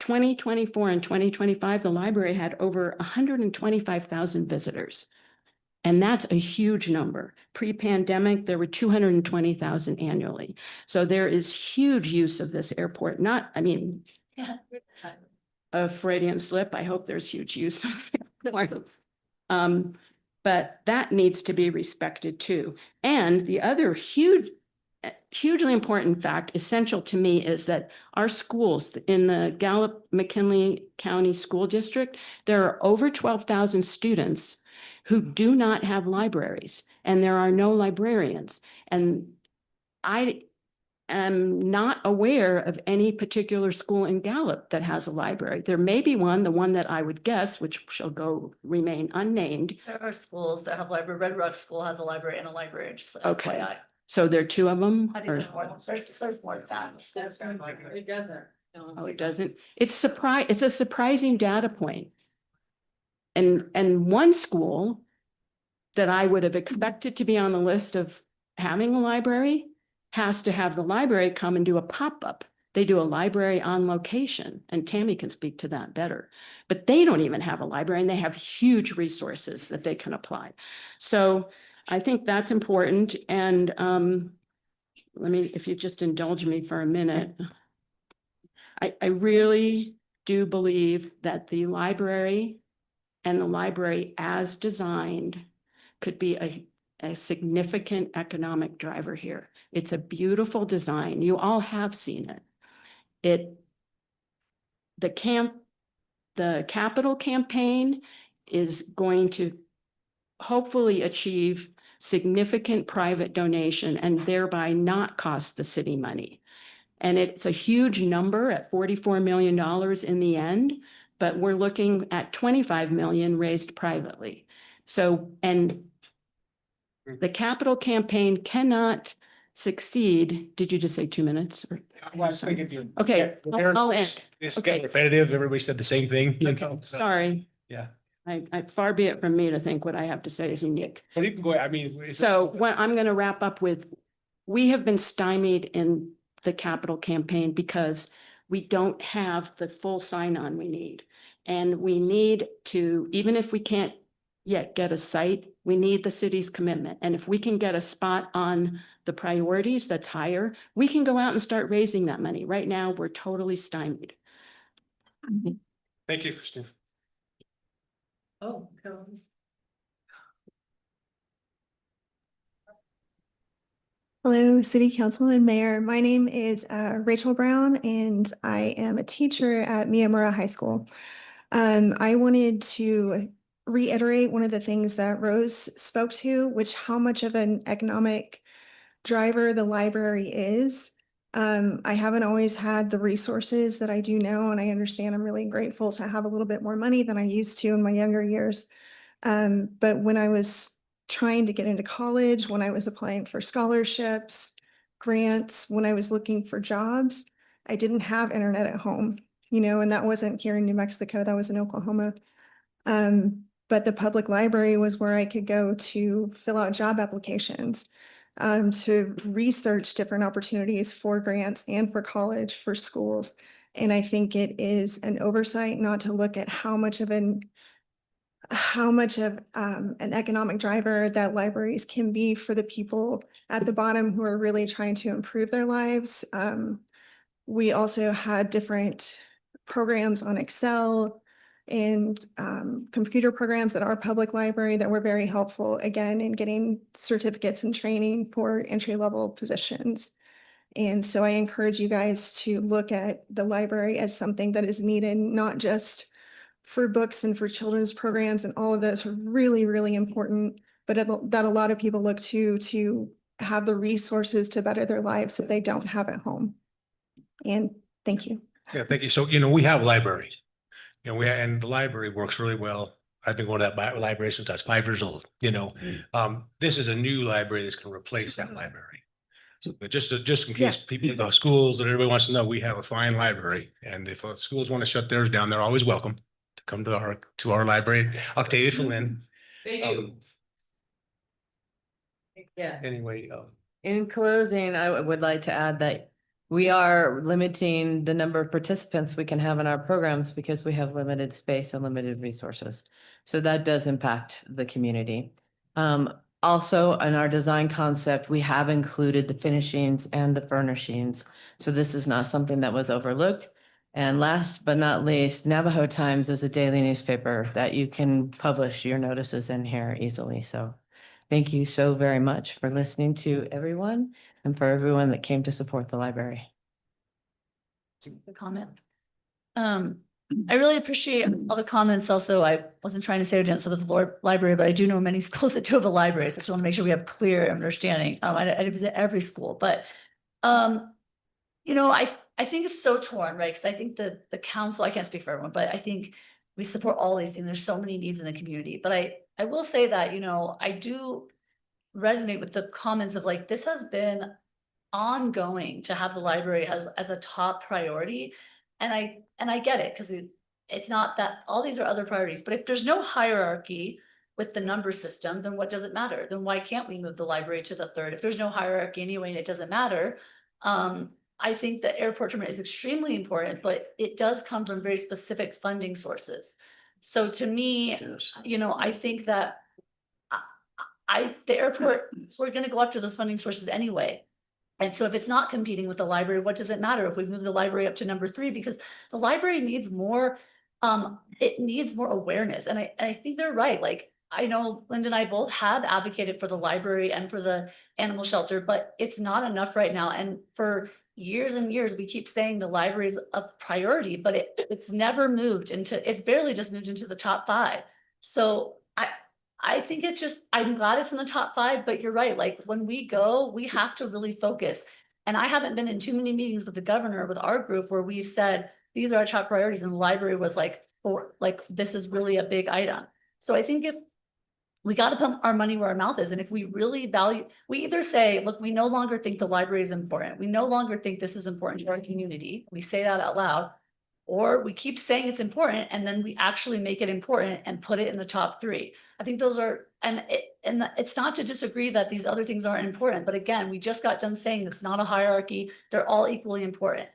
2024 and 2025, the library had over 125,000 visitors. And that's a huge number. Pre-pandemic, there were 220,000 annually. So there is huge use of this airport. A Freudian slip. I hope there's huge use of the airport. But that needs to be respected too. And the other hugely important fact, essential to me, is that our schools in the Gallup-McKinley County School District, there are over 12,000 students who do not have libraries, and there are no librarians. And I am not aware of any particular school in Gallup that has a library. There may be one, the one that I would guess, which shall remain unnamed. There are schools that have library. Red Rock School has a library and a library. Just Okay. FYI. So there are 2 of them? I think there's more than that. It doesn't. Oh, it doesn't? It's a surprising data point. And one school that I would have expected to be on the list of having a library has to have the library come and do a pop-up. They do a library on location, and Tammy can speak to that better. But they don't even have a library, and they have huge resources that they can apply. So I think that's important. And if you just indulge me for a minute, I really do believe that the library and the library as designed could be a significant economic driver here. It's a beautiful design. You all have seen it. The capital campaign is going to hopefully achieve significant private donation and thereby not cost the city money. And it's a huge number at $44 million in the end, but we're looking at 25 million raised privately. So, and the capital campaign cannot succeed. Did you just say 2 minutes? Okay, I'll end. It's Okay. getting repetitive. Everybody said the same thing, you know. so, Sorry. Yeah. I far be it from me to think what I have to say is unique. But you can go, I mean. So what I'm going to wrap up with, we have been stymied in the capital campaign because we don't have the full sign-on we need. And we need to, even if we can't yet get a site, we need the city's commitment. And if we can get a spot on the priorities that's higher, we can go out and start raising that money. Right now, we're totally stymied. Thank you, Christine. Oh, Hello, City Council and Mayor. My name is Rachel Brown, and I am a teacher at Miyamura High School. I wanted to reiterate one of the things that Rose spoke to, which how much of an economic driver the library is. I haven't always had the resources that I do now, and I understand I'm really grateful to have a little bit more money than I used to in my younger years. But when I was trying to get into college, when I was applying for scholarships, grants, when I was looking for jobs, I didn't have internet at home, and that wasn't here in New Mexico, that was in Oklahoma. But the public library was where I could go to fill out job applications, to research different opportunities for grants and for college, for schools. And I think it is an oversight not to look at how much of an economic driver that libraries can be for the people at the bottom who are really trying to improve their lives. We also had different programs on Excel and computer programs at our public library that were very helpful, again, in getting certificates and training for entry-level positions. And so I encourage you guys to look at the library as something that is needed, not just for books and for children's programs, and all of those are really, really important, but that a lot of people look to have the resources to better their lives that they don't have at home. And thank you. Yeah, thank you. So, we have libraries. And the library works really well. I've been going to that library since I was 5 years old, This is a new library that's going to replace that library. But just in case people, the schools and everybody wants to know, we have a fine library. And if schools want to shut theirs down, they're always welcome to come to our library. Octavia Flynn. They do. Yeah. Anyway. In closing, I would like to add that we are limiting the number of participants we can have in our programs because we have limited space and limited resources. So that does impact the community. Also, in our design concept, we have included the finishings and the furnishings. So this is not something that was overlooked. And last but not least, Navajo Times is a daily newspaper that you can publish your notices in here easily. So thank you so very much for listening to everyone and for everyone that came to support the library. The comment. I really appreciate all the comments. Also, I wasn't trying to say I didn't serve the library, but I do know many schools that do have a library. So I just want to make sure we have clear understanding. I didn't visit every school, but I think it's so torn, right? Because I think the council, I can't speak for everyone, but I think we support all these things. There's so many needs in the community. But I will say that, I do resonate with the comments of like, this has been ongoing to have the library as a top priority. And I get it, because it's not that all these are other priorities, but if there's no hierarchy with the number system, then what does it matter? Then why can't we move the library to the third? If there's no hierarchy anyway, and it doesn't matter. I think the airport terminal is extremely important, but it does come from very specific funding sources. So to me, I think that the airport, we're going to go after those funding sources anyway. And so if it's not competing with the library, what does it matter if we move the library up to number 3? Because the library needs more, it needs more awareness. And I think they're right. Like, I know Linda and I both have advocated for the library and for the animal shelter, but it's not enough right now. And for years and years, we keep saying the library is a priority, but it's never moved into, it's barely just moved into the top 5. So I think it's just, I'm glad it's in the top 5, but you're right, like, when we go, we have to really focus. And I haven't been in too many meetings with the governor, with our group, where we've said, these are our top priorities, and the library was like, this is really a big item. So I think if we gotta put our money where our mouth is, and if we really value, we either say, look, we no longer think the library is important, we no longer think this is important to our community, we say that out loud. Or we keep saying it's important and then we actually make it important and put it in the top 3. I think those are, and it's not to disagree that these other things aren't important, but again, we just got done saying it's not a hierarchy, they're all equally important.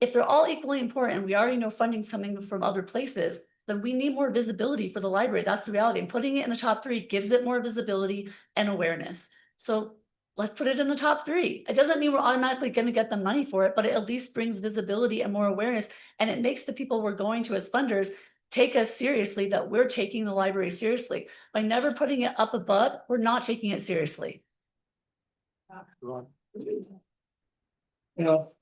If they're all equally important, and we already know funding's coming from other places, then we need more visibility for the library. That's the reality. And putting it in the top 3 gives it more visibility and awareness. So let's put it in the top 3. It doesn't mean we're automatically going to get the money for it, but it at least brings visibility and more awareness. And it makes the people we're going to as funders take us seriously, that we're taking the library seriously. By never putting it up above, we're not taking it seriously. You know,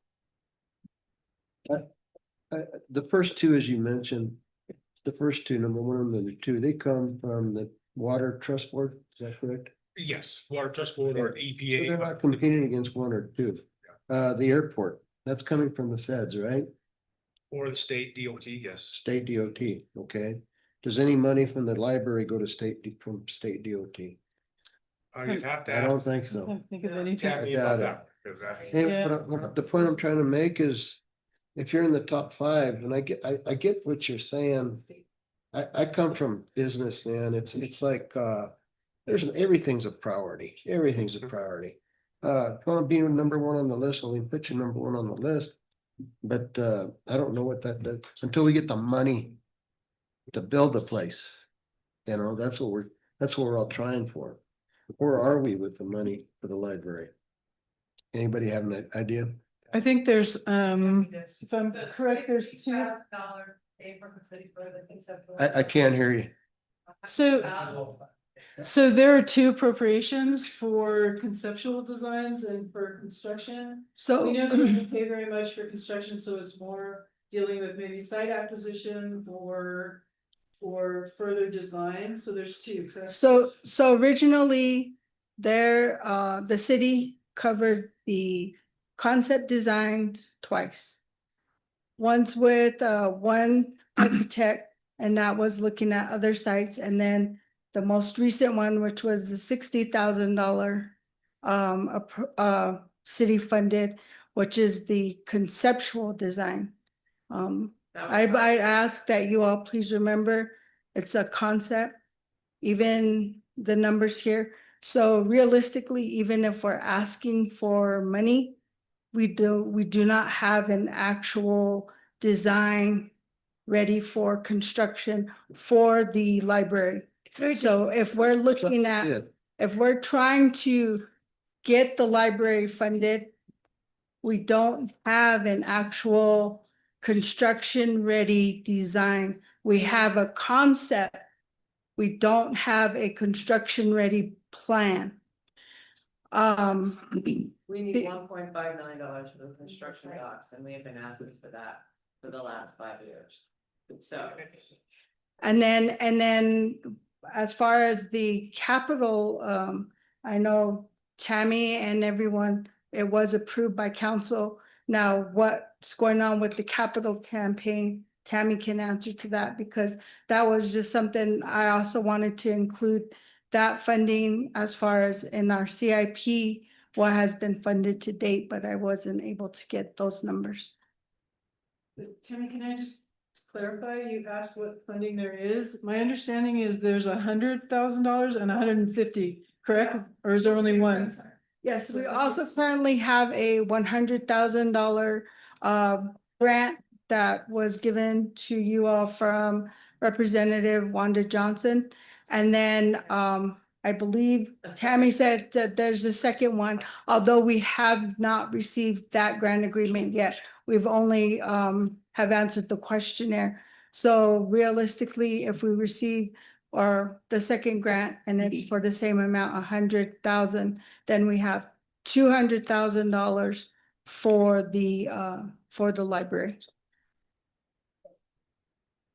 the first 2, as you mentioned, the first 2, number 1 and number 2, they come from the Water Trust Board, is that correct? Yes, Water Trust Board or So EPA. they're not competing against 1 or 2. The airport, that's coming from the feds, right? Or the state DOT, yes. State DOT, okay. Does any money from the library go to state DOT? You'd have to I ask. don't think so. Tammy about that, 'cause that- Hey, the point I'm trying to make is, if you're in the top 5, and I get what you're saying. I come from business, man. It's like, everything's a priority. Everything's a priority. Want to be number 1 on the list, well, we put you number 1 on the list. But I don't know what that does until we get the money to build the place. You know, that's what we're all trying for. Where are we with the money for the library? Anybody have an idea? I think there's, if I'm correct, there's 2. I can't hear you. So there are 2 appropriations for conceptual designs and for construction. So- We know that we don't pay very much for construction, so it's more dealing with maybe site acquisition or further design. So there's 2. correct? So originally, the city covered the concept design twice. Once with one architect, and that was looking at other sites, and then the most recent one, which was the $60,000 city funded, which is the conceptual design. I ask that you all please remember, it's a concept, even the numbers here. So realistically, even if we're asking for money, we do not have an actual design ready for construction for the library. So if we're looking at, if we're trying to get the library funded, we don't have an actual construction ready design. We have a concept. We don't have a construction ready plan. We need $1.5 million for the construction docs, and we have been asking for that for the last 5 years. So. And then as far as the capital, I know Tammy and everyone, it was approved by council. Now, what's going on with the capital campaign, Tammy can answer to that, because that was just something I also wanted to include, that funding as far as in our CIP, what has been funded to date, but I wasn't able to get those numbers. Tammy, can I just clarify? You asked what funding there is. My understanding is there's $100,000 and 150, correct? Or is there only one? Yes, we also currently have a $100,000 grant that was given to you all from Representative Wanda Johnson. And then I believe Tammy said that there's a second one, although we have not received that grant agreement yet. We've only have answered the questionnaire. So realistically, if we receive or the second grant and it's for the same amount, 100,000, then we have $200,000 for the library.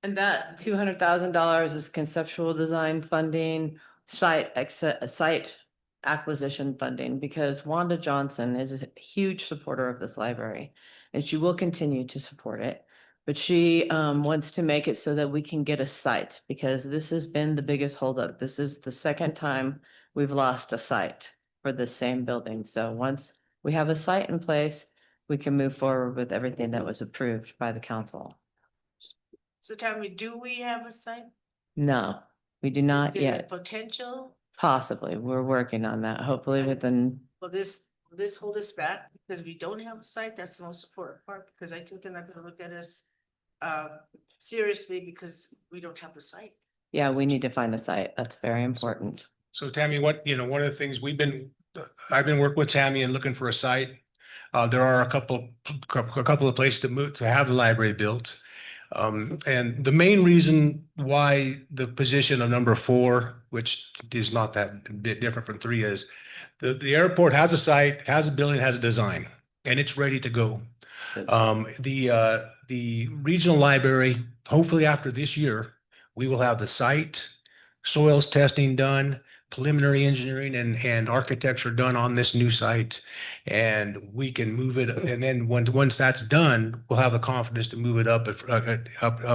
And that $200,000 is conceptual design funding, site acquisition funding, because Wanda Johnson is a huge supporter of this library and she will continue to support it. But she wants to make it so that we can get a site, because this has been the biggest holdup. This is the second time we've lost a site for the same building. So once we have a site in place, we can move forward with everything that was approved by the council. So tell me, do we have a site? No, we do not Is there yet. Potential, Possibly. We're working on that. Hopefully within, will this hold us back because we don't have a site? That's the most important part, because I think they're not gonna look at us seriously because we don't have a site. yeah, we need to find a site. That's very important. So Tammy, one of the things I've been working with Tammy and looking for a site. There are a couple of places to have the library built. And the main reason why the position of number 4, which is not that bit different from 3, is the airport has a site, has a building, has a design, and it's ready to go. The regional library, hopefully after this year, we will have the site, soils testing done, preliminary engineering and architecture done on this new site. And we can move it. And then once that's done, we'll have the confidence to move it up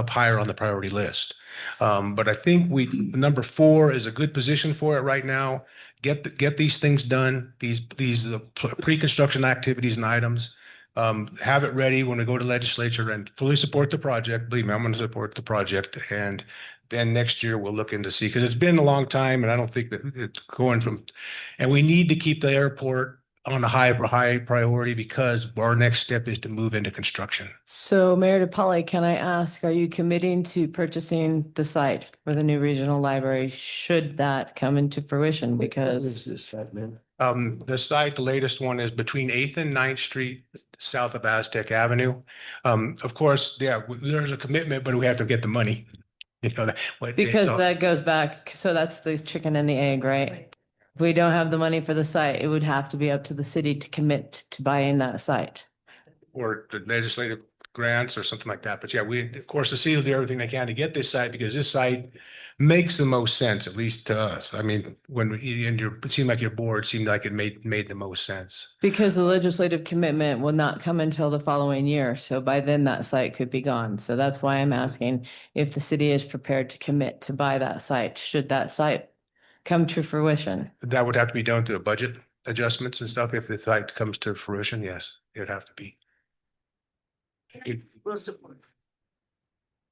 higher on the priority list. But I think number 4 is a good position for it right now. Get these things done, these pre-construction activities and items. Have it ready when we go to legislature and fully support the project. Believe me, I'm going to support the project. And then next year we'll look into see, because it's been a long time and I don't think that it's going from, and we need to keep the airport on a high priority because our next step is to move into construction. So Mayor DePauli, can I ask, are you committing to purchasing the site for the new regional library? Should that come into fruition? Because this site, man? The site, the latest one is between 8th and 9th Street, south of Aztec Avenue. Of course, yeah, there's a commitment, but we have to get the money. because that goes back, so that's the chicken and the egg, right? If we don't have the money for the site, it would have to be up to the city to commit to buying that site. Or the legislative grants or something like that. But yeah, of course, the city will do everything they can to get this site because this site makes the most sense, at least to us. I mean, it seemed like your board seemed like it made the most sense. Because the legislative commitment will not come until the following year. So by then that site could be gone. So that's why I'm asking if the city is prepared to commit to buy that site, should that site come to fruition. That would have to be done through budget adjustments and stuff. If the site comes to fruition, yes, it would have to be. We'll support.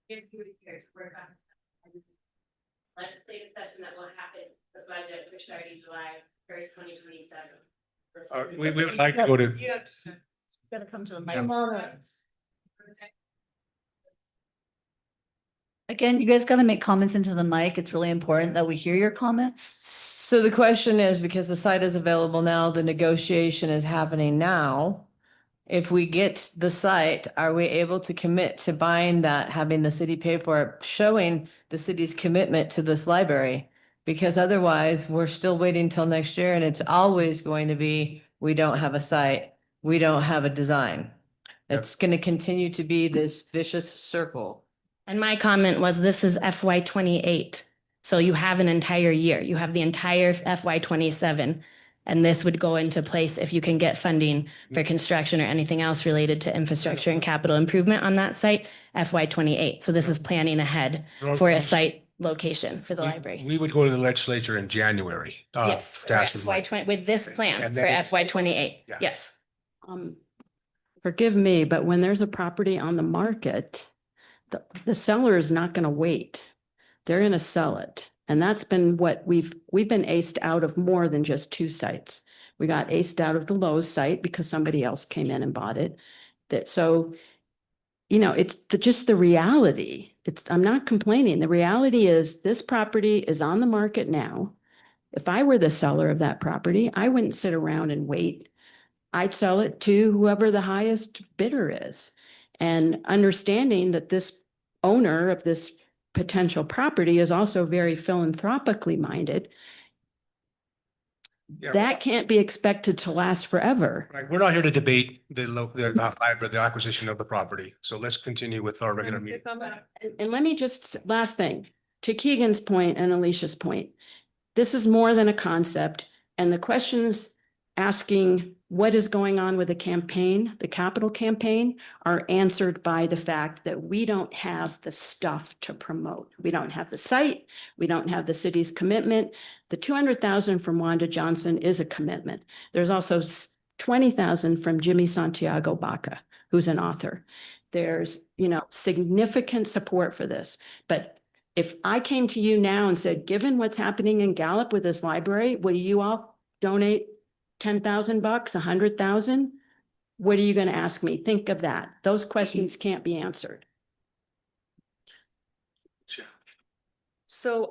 Legislative session that will happen, the budget, which starts July 1st, 2027. We would like to go to. You have to, gotta come to a mic. Come on. Again, you guys gotta make comments into the mic. It's really important that we hear your comments. So the question is, because the site is available now, the negotiation is happening now. If we get the site, are we able to commit to buying that, having the city pay for it, showing the city's commitment to this library? Because otherwise, we're still waiting till next year and it's always going to be, we don't have a site, we don't have a design. It's going to continue to be this vicious circle. And my comment was, this is FY 28. So you have an entire year. You have the entire FY 27. And this would go into place if you can get funding for construction or anything else related to infrastructure and capital improvement on that site, FY 28. So this is planning ahead for a site location for the library. We would go to the legislature in January. Yes, to ask for for money. FY 20, with this plan And for then- FY 28. Yeah. Yes. Forgive me, but when there's a property on the market, the seller is not going to wait. They're going to sell it. And that's been what we've been aced out of more than just 2 sites. We got aced out of the Lowe's site because somebody else came in and bought it. So, it's just the reality. I'm not complaining. The reality is this property is on the market now. If I were the seller of that property, I wouldn't sit around and wait. I'd sell it to whoever the highest bidder is. And understanding that this owner of this potential property is also very philanthropically minded. Yeah. That can't be expected to last forever. Right, we're not here to debate the acquisition of the property. So let's continue with our regular meeting. And let me just, last thing, to Keegan's point and Alicia's point, this is more than a concept. And the questions asking what is going on with the campaign, the capital campaign, are answered by the fact that we don't have the stuff to promote. We don't have the site. We don't have the city's commitment. The 200,000 from Wanda Johnson is a commitment. There's also 20,000 from Jimmy Santiago Baca, who's an author. There's, significant support for this. But if I came to you now and said, given what's happening in Gallup with this library, will you all donate $10,000, $100,000? What are you going to ask me? Think of that. Those questions can't be answered. So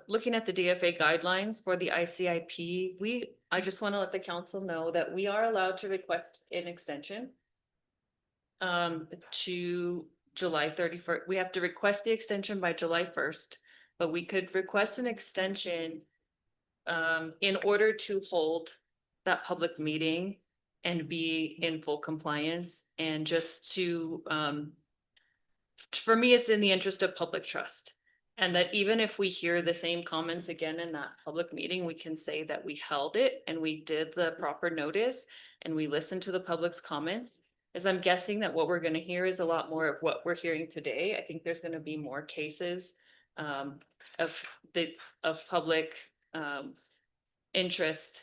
looking at the DFA guidelines for the ICIP, I just want to let the council know that we are allowed to request an extension to July 31st. We have to request the extension by July 1st, but we could request an extension in order to hold that public meeting and be in full compliance, and just to, for me, it's in the interest of public trust. And that even if we hear the same comments again in that public meeting, we can say that we held it and we did the proper notice and we listened to the public's comments. As I'm guessing that what we're going to hear is a lot more of what we're hearing today. I think there's going to be more cases of public interest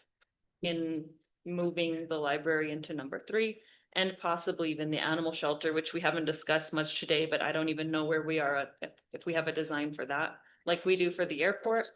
in moving the library into number 3, and possibly even the animal shelter, which we haven't discussed much today, but I don't even know where we are at, if we have a design for that, like we do for the airport.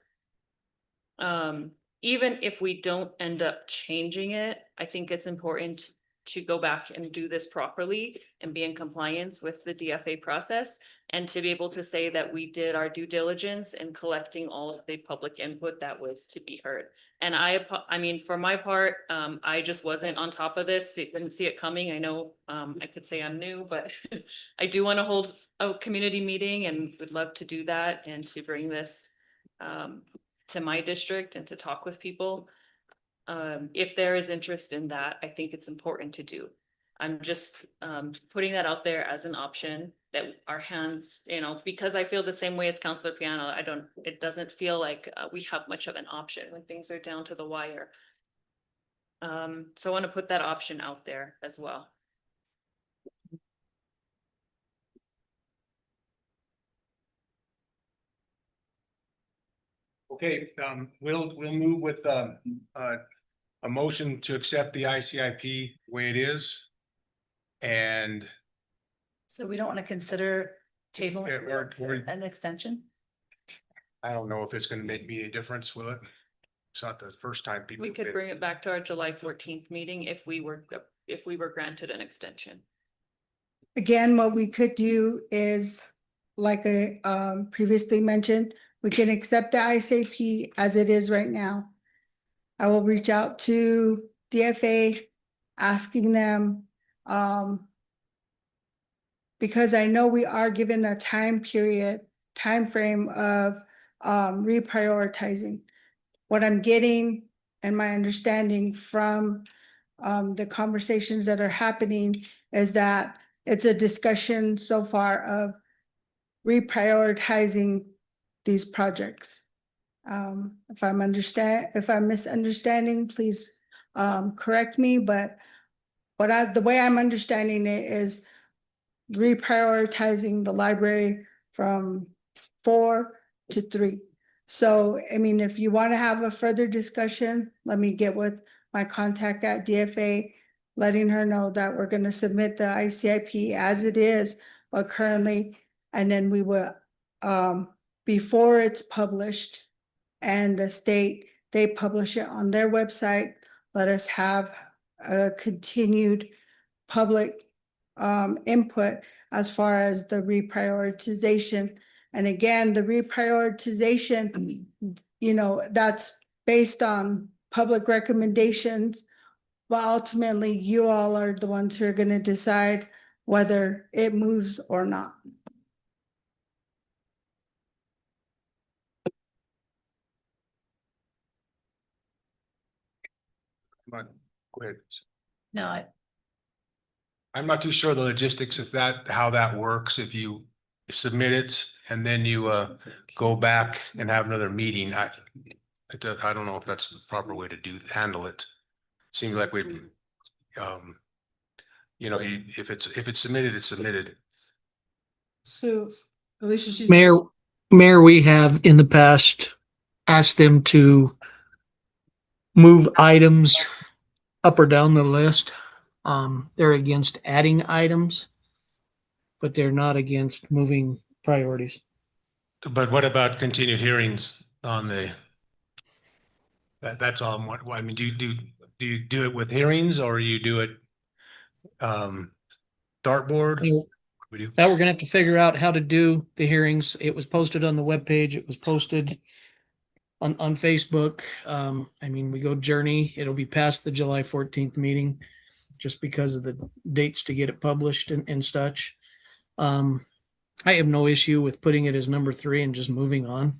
Even if we don't end up changing it, I think it's important to go back and do this properly and be in compliance with the DFA process, and to be able to say that we did our due diligence in collecting all of the public input that was to be heard. And I mean, for my part, I just wasn't on top of this. Didn't see it coming. I know I could say I'm new, but I do want to hold a community meeting and would love to do that and to bring this to my district and to talk with people. If there is interest in that, I think it's important to do. I'm just putting that out there as an option, that our hands, because I feel the same way as Councilor Piano. It doesn't feel like we have much of an option when things are down to the wire. So I want to put that option out there as well. Okay, we'll move with a motion to accept the ICIP the way it is. And So we don't want to consider tabling we're- an extension? I don't know if it's gonna make me any difference, will it? It's not the first time people. We could bring it back to our July 14th meeting if we were granted an extension. Again, what we could do is, like I previously mentioned, we can accept the ICP as it is right now. I will reach out to DFA, asking them, because I know we are given a time frame of reprioritizing. What I'm getting and my understanding from the conversations that are happening is that it's a discussion so far of reprioritizing these projects. If I'm misunderstanding, please correct me, but the way I'm understanding it is reprioritizing the library from 4 to 3. So, I mean, if you want to have a further discussion, let me get with my contact at DFA, letting her know that we're going to submit the ICIP as it is, but currently, and then we will, before it's published and the state, they publish it on their website, let us have a continued public input as far as the reprioritization. And again, the reprioritization, that's based on public recommendations, but ultimately you all are the ones who are going to decide whether it moves or not. Go ahead. No, I'm not too sure the logistics of that, how that works. If you submit it and then you go back and have another meeting, I don't know if that's the proper way to handle it. Seems like we, if it's submitted, it's submitted. So Alicia, she's. Mayor, we have in the past asked them to move items up or down the list. They're against adding items, but they're not against moving priorities. But what about continued hearings on that's all. I mean, do you do it with hearings or you do it dartboard? We do. That we're gonna have to figure out how to do the hearings. It was posted on the webpage. It was posted on Facebook. I mean, we go Journey. It'll be past the July 14th meeting just because of the dates to get it published and such. I have no issue with putting it as number 3 and just moving on.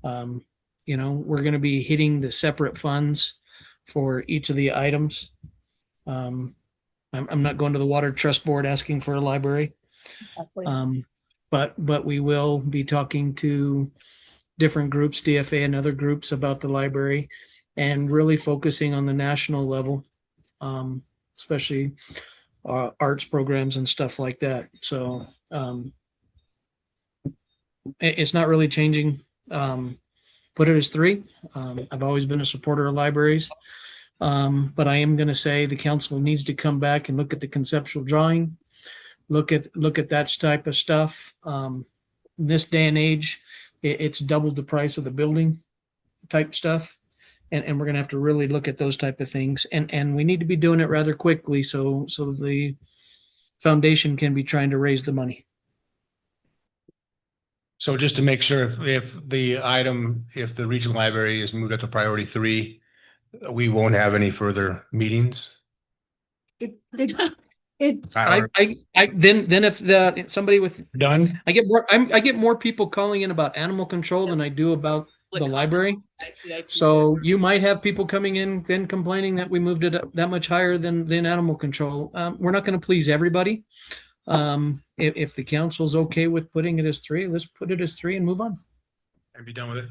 We're going to be hitting the separate funds for each of the items. I'm not going to the Water Trust Board asking for a library. But we will be talking to different groups, DFA and other groups, about the library and really focusing on the national level, especially arts programs and stuff like that. So it's not really changing. Put it as 3. I've always been a supporter of libraries. But I am going to say the council needs to come back and look at the conceptual drawing, look at that type of stuff. In this day and age, it's doubled the price of the building type stuff. And we're going to have to really look at those type of things. And we need to be doing it rather quickly so the foundation can be trying to raise the money. So just to make sure, if the regional library is moved up to priority 3, we won't have any further meetings. It Then if somebody with done, I get more people calling in about animal control than I do about the library. So you might have people coming in then complaining that we moved it up that much higher than animal control. We're not going to please everybody. If the council's okay with putting it as 3, let's put it as 3 and move on. And be done with it.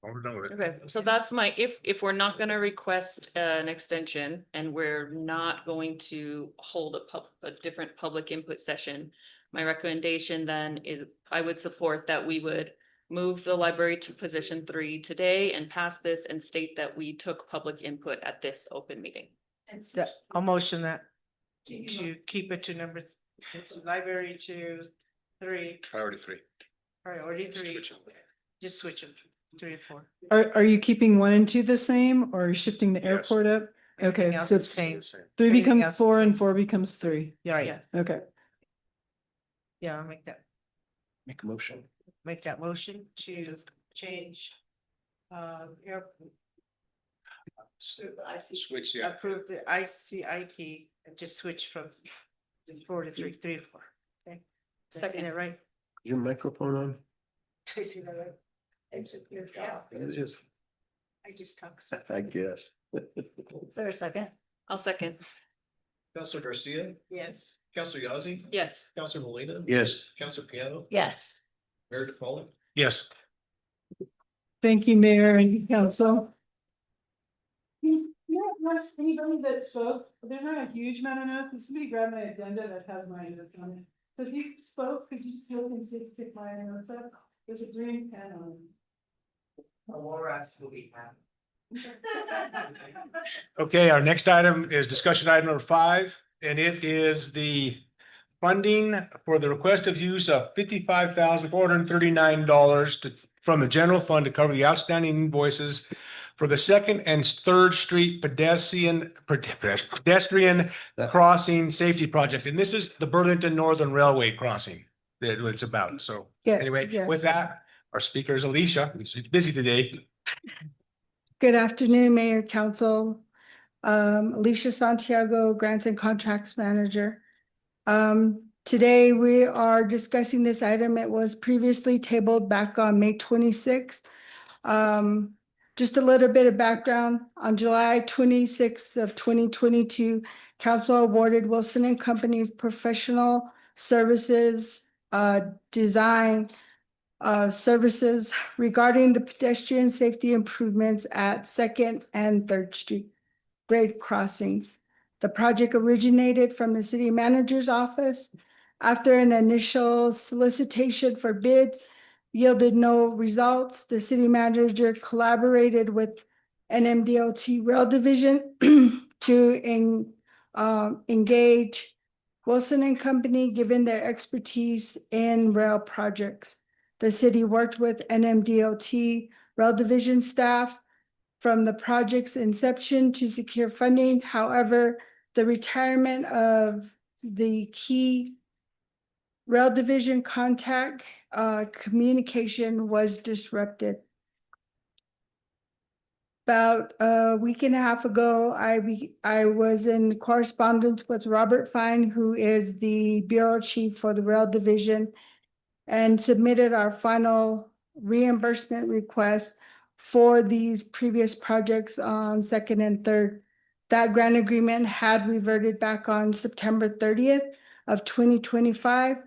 We're done with it. Okay, so that's if we're not gonna request an extension and we're not going to hold a different public input session, my recommendation then is I would support that we would move the library to position 3 today and pass this and state that we took public input at this open meeting. I'll motion that to keep it to it's library to 3, Priority 3. priority 3. Just switch them, 3 and 4. Are you keeping 1 and 2 the same or are you shifting the Yes. airport up? Okay, Everything else so is same. 3 Everything becomes else- 4 and 4 becomes 3. Yeah, yes. Okay. Yeah, I'll make that motion. motion to change. Switch, Approve the ICIP and just switch from 4 to 3, 3 to 4. Okay. Second it right? Your microphone on? I see that right? Yeah, It is, I just talk. I guess. Is there a second? I'll second. Counselor Garcia, Yes. Counselor Yazzie, Yes. Counselor Molina. Yes. Counselor Piano, Yes. Mayor DePaul. Yes. Thank you, Mayor and Council. Unless anybody that spoke, there's not a huge amount of notes. Can somebody grab my agenda that has my notes on it? So if you spoke, could you just look and see if pick my notes up? There's a green pen on it. Okay, our next item is discussion item number 5, and it is the funding for the request of use of $55,439 from the general fund to cover the outstanding invoices for the 2nd and 3rd Street pedestrian crossing safety project. And this is the Burlington Northern Railway crossing that it's about. So anyway, with that, our speaker is Alicia. She's busy today. Good afternoon, Mayor, Council. Alicia Santiago, Grants and Contracts Manager. Today we are discussing this item. It was previously tabled back on May 26th. Just a little bit of background. On July 26th of 2022, Council awarded Wilson and Company's professional services design services regarding the pedestrian safety improvements at Second and Third Street grade crossings. The project originated from the city manager's office. After an initial solicitation for bids yielded no results, the city manager collaborated with NMDOT Rail Division to engage Wilson and Company, given their expertise in rail projects. The city worked with NMDOT Rail Division staff from the project's inception to secure funding. However, the retirement of the key Rail Division contact communication was disrupted. About a week and a half ago, I was in correspondence with Robert Fine, who is the bureau chief for the Rail Division, and submitted our final reimbursement request for these previous projects on Second and Third. That grant agreement had reverted back on September 30th of 2025.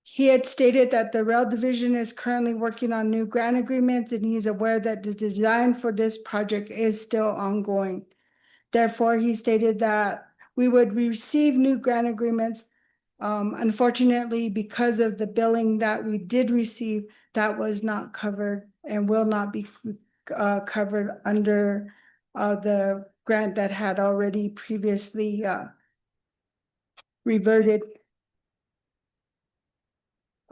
He had stated that the Rail Division is currently working on new grant agreements, and he's aware that the design for this project is still ongoing. Therefore, he stated that we would receive new grant agreements. Unfortunately, because of the billing that we did receive, that was not covered and will not be covered under the grant that had already previously reverted.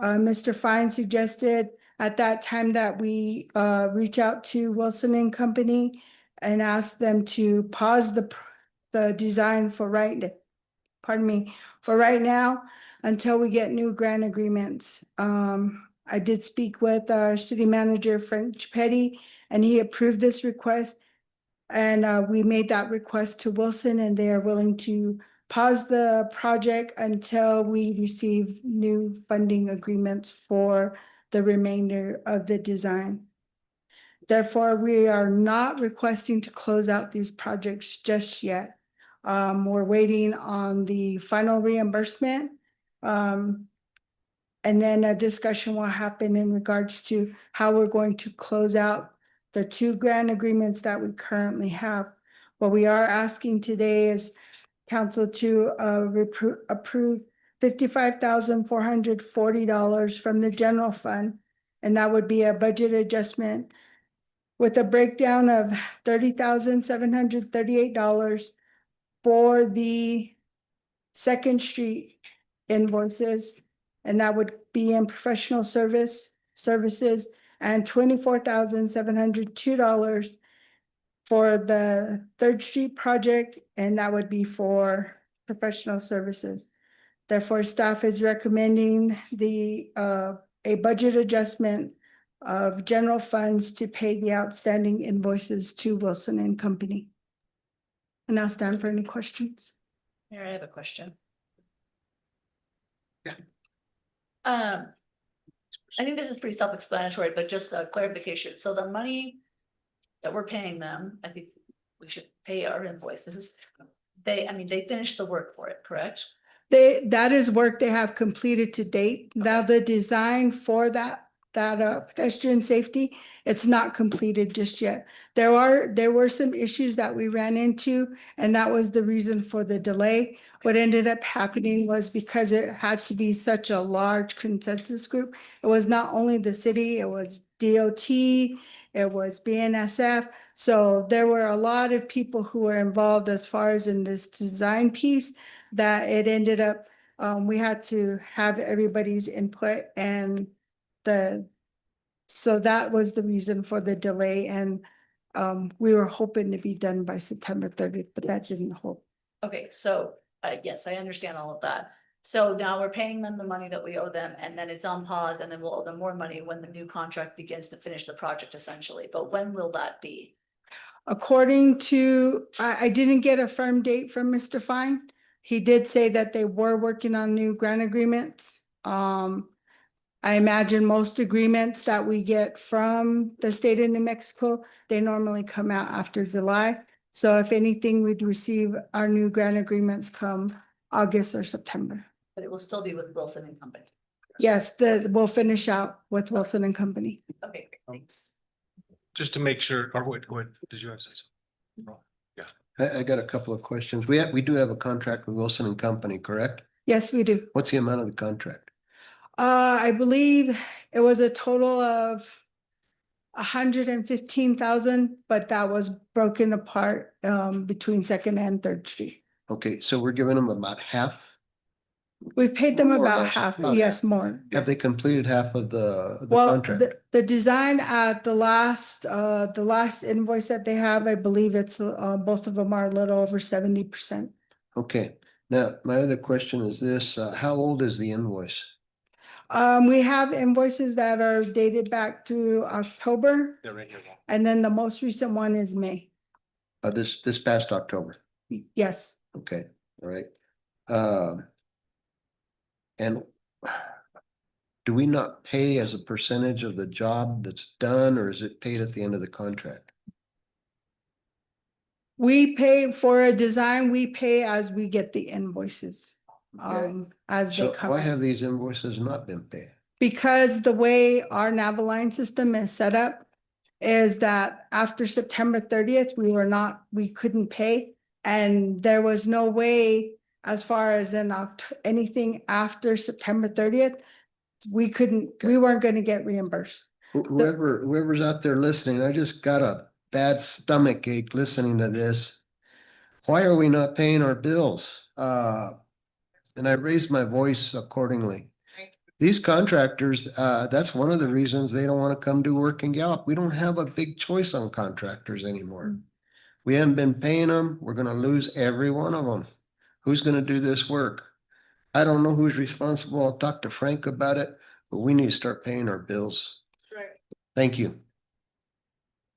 Mr. Fine suggested at that time that we reach out to Wilson and Company and ask them to pause the design for right now until we get new grant agreements. I did speak with our city manager, Frank Petty, and he approved this request. And we made that request to Wilson, and they are willing to pause the project until we receive new funding agreements for the remainder of the design. Therefore, we are not requesting to close out these projects just yet. We're waiting on the final reimbursement. And then a discussion will happen in regards to how we're going to close out the two grant agreements that we currently have. What we are asking today is council to approve $55,440 from the general fund. And that would be a budget adjustment with a breakdown of $30,738 for the Second Street invoices. And that would be in professional services, and $24,702 for the Third Street project, and that would be for professional services. Therefore, staff is recommending a budget adjustment of general funds to pay the outstanding invoices to Wilson and Company. And I'll stand for any questions. Mayor, I have a question. Yeah. I think this is pretty self-explanatory, but just a clarification. So the money that we're paying them, I think we should pay our invoices. They finished the work for it, correct? That is work they have completed to date. Now the design for that pedestrian safety, it's not completed just yet. There were some issues that we ran into, and that was the reason for the delay. What ended up happening was because it had to be such a large consensus group. It was not only the city, it was DOT, it was BNSF. So there were a lot of people who were involved as far as in this design piece that it ended up, we had to have everybody's input, and so that was the reason for the delay. And we were hoping to be done by September 30th, but that didn't hold. Okay, so yes, I understand all of that. So now we're paying them the money that we owe them, and then it's on pause, and then we'll owe them more money when the new contract begins to finish the project essentially. But when will that be? According to, I didn't get a firm date from Mr. Fine. He did say that they were working on new grant agreements. I imagine most agreements that we get from the state of New Mexico, they normally come out after July. So if anything, we'd receive our new grant agreements come August or September. But it will still be with Wilson and Company. Yes, we'll finish out with Wilson and Company. Okay, great, thanks. Just to make sure, or what, did you have to say something? I got a couple of questions. We do have a contract with Wilson and Company, correct? Yes, we do. What's the amount of the contract? I believe it was a total of 115,000, but that was broken apart between Second and Third Street. Okay, so we're giving them about half. We paid them More or about less, half, about yes, more. Have they completed half of the Well, contract? the design at the last invoice that they have, I believe it's both of them are a little over 70%. Okay, now my other question is this, how old is the invoice? We have invoices that are dated back to October, They're right here. and then the most recent one is May. This past October, Yes. okay, all right. And do we not pay as a percentage of the job that's done, or is it paid at the end of the contract? We pay for a design, we pay as we get the invoices. As they So come why in. have these invoices not been paid? Because the way our Navaline system is set up is that after September 30th, we couldn't pay. And there was no way, as far as anything after September 30th, we weren't gonna get reimbursed. Whoever's out there listening, I just got a bad stomach ache listening to this. Why are we not paying our bills? And I raised my voice accordingly. These contractors, that's one of the reasons they don't want to come do work in Gallup. We don't have a big choice on contractors anymore. We haven't been paying them. We're gonna lose every one of them. Who's gonna do this work? I don't know who's responsible. I'll talk to Frank about it, but we need to start paying our bills. Right. Thank you.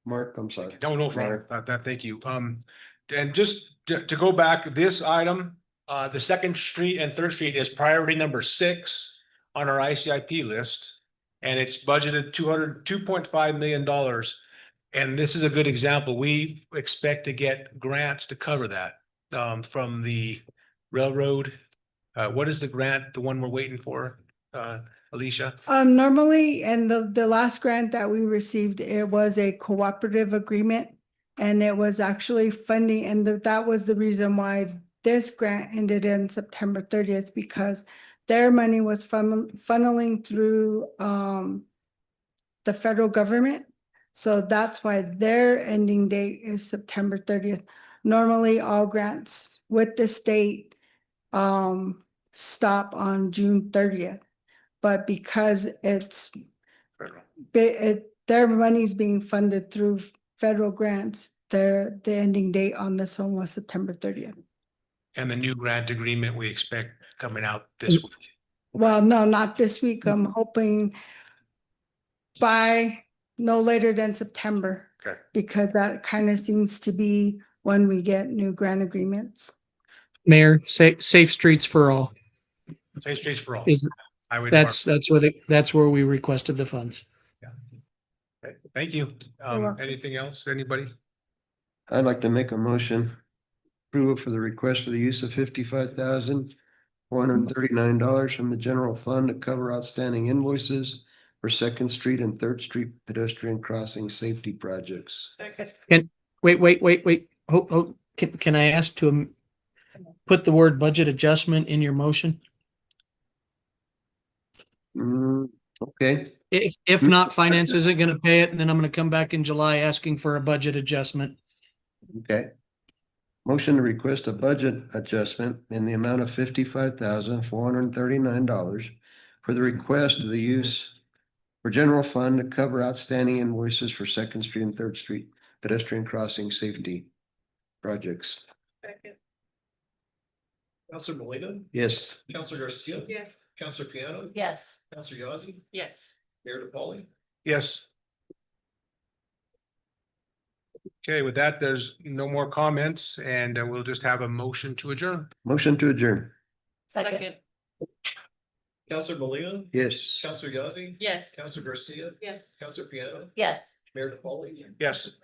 Mark, I'm sorry. No, Frank, thank you. And just to go back, this item, the Second Street and Third Street is priority number 6 on our ICIP list. And it's budgeted $2.5 million. And this is a good example. We expect to get grants to cover that, from the railroad. What is the grant, the one we're waiting for, Alicia? Normally, and the last grant that we received, it was a cooperative agreement. And it was actually funding, and that was the reason why this grant ended in September 30th, because their money was funneling through the federal government. So that's why their ending date is September 30th. Normally, all grants with the state stop on June 30th. But because their money's being funded through federal grants, the ending date on this one was September 30th. And the new grant agreement we expect coming out this week. Well, no, not this week. I'm hoping by no later than September. Okay. Because that kind of seems to be when we get new grant agreements. Mayor, safe streets for all. Safe Streets for All. Is Highway that's where we requested the funds. Okay, thank you. Anything else, anybody? I'd like to make a motion. Approval for the request for the use of $55,439 from the general fund to cover outstanding invoices for Second Street and Third Street pedestrian crossing safety projects. Second. Wait. Can I ask to put the word budget adjustment in your motion? Okay. If not, finance isn't gonna pay it, and then I'm gonna come back in July asking for a budget adjustment. Okay. Motion to request a budget adjustment in the amount of $55,439 for the request of the use for general fund to cover outstanding invoices for Second Street and Third Street pedestrian crossing safety projects. Second. Counselor Molina, Yes. Counselor Garcia. Yes. Counselor Piano, Yes. Counselor Yazzie, Yes. Mayor DePauli. Yes. Okay, with that, there's no more comments, and we'll just have a motion to adjourn. Motion to adjourn. Second. Counselor Molina. Yes. Counselor Yazzie. Yes. Counselor Garcia. Yes. Counselor Piano, Yes. Mayor DePauli. Yes.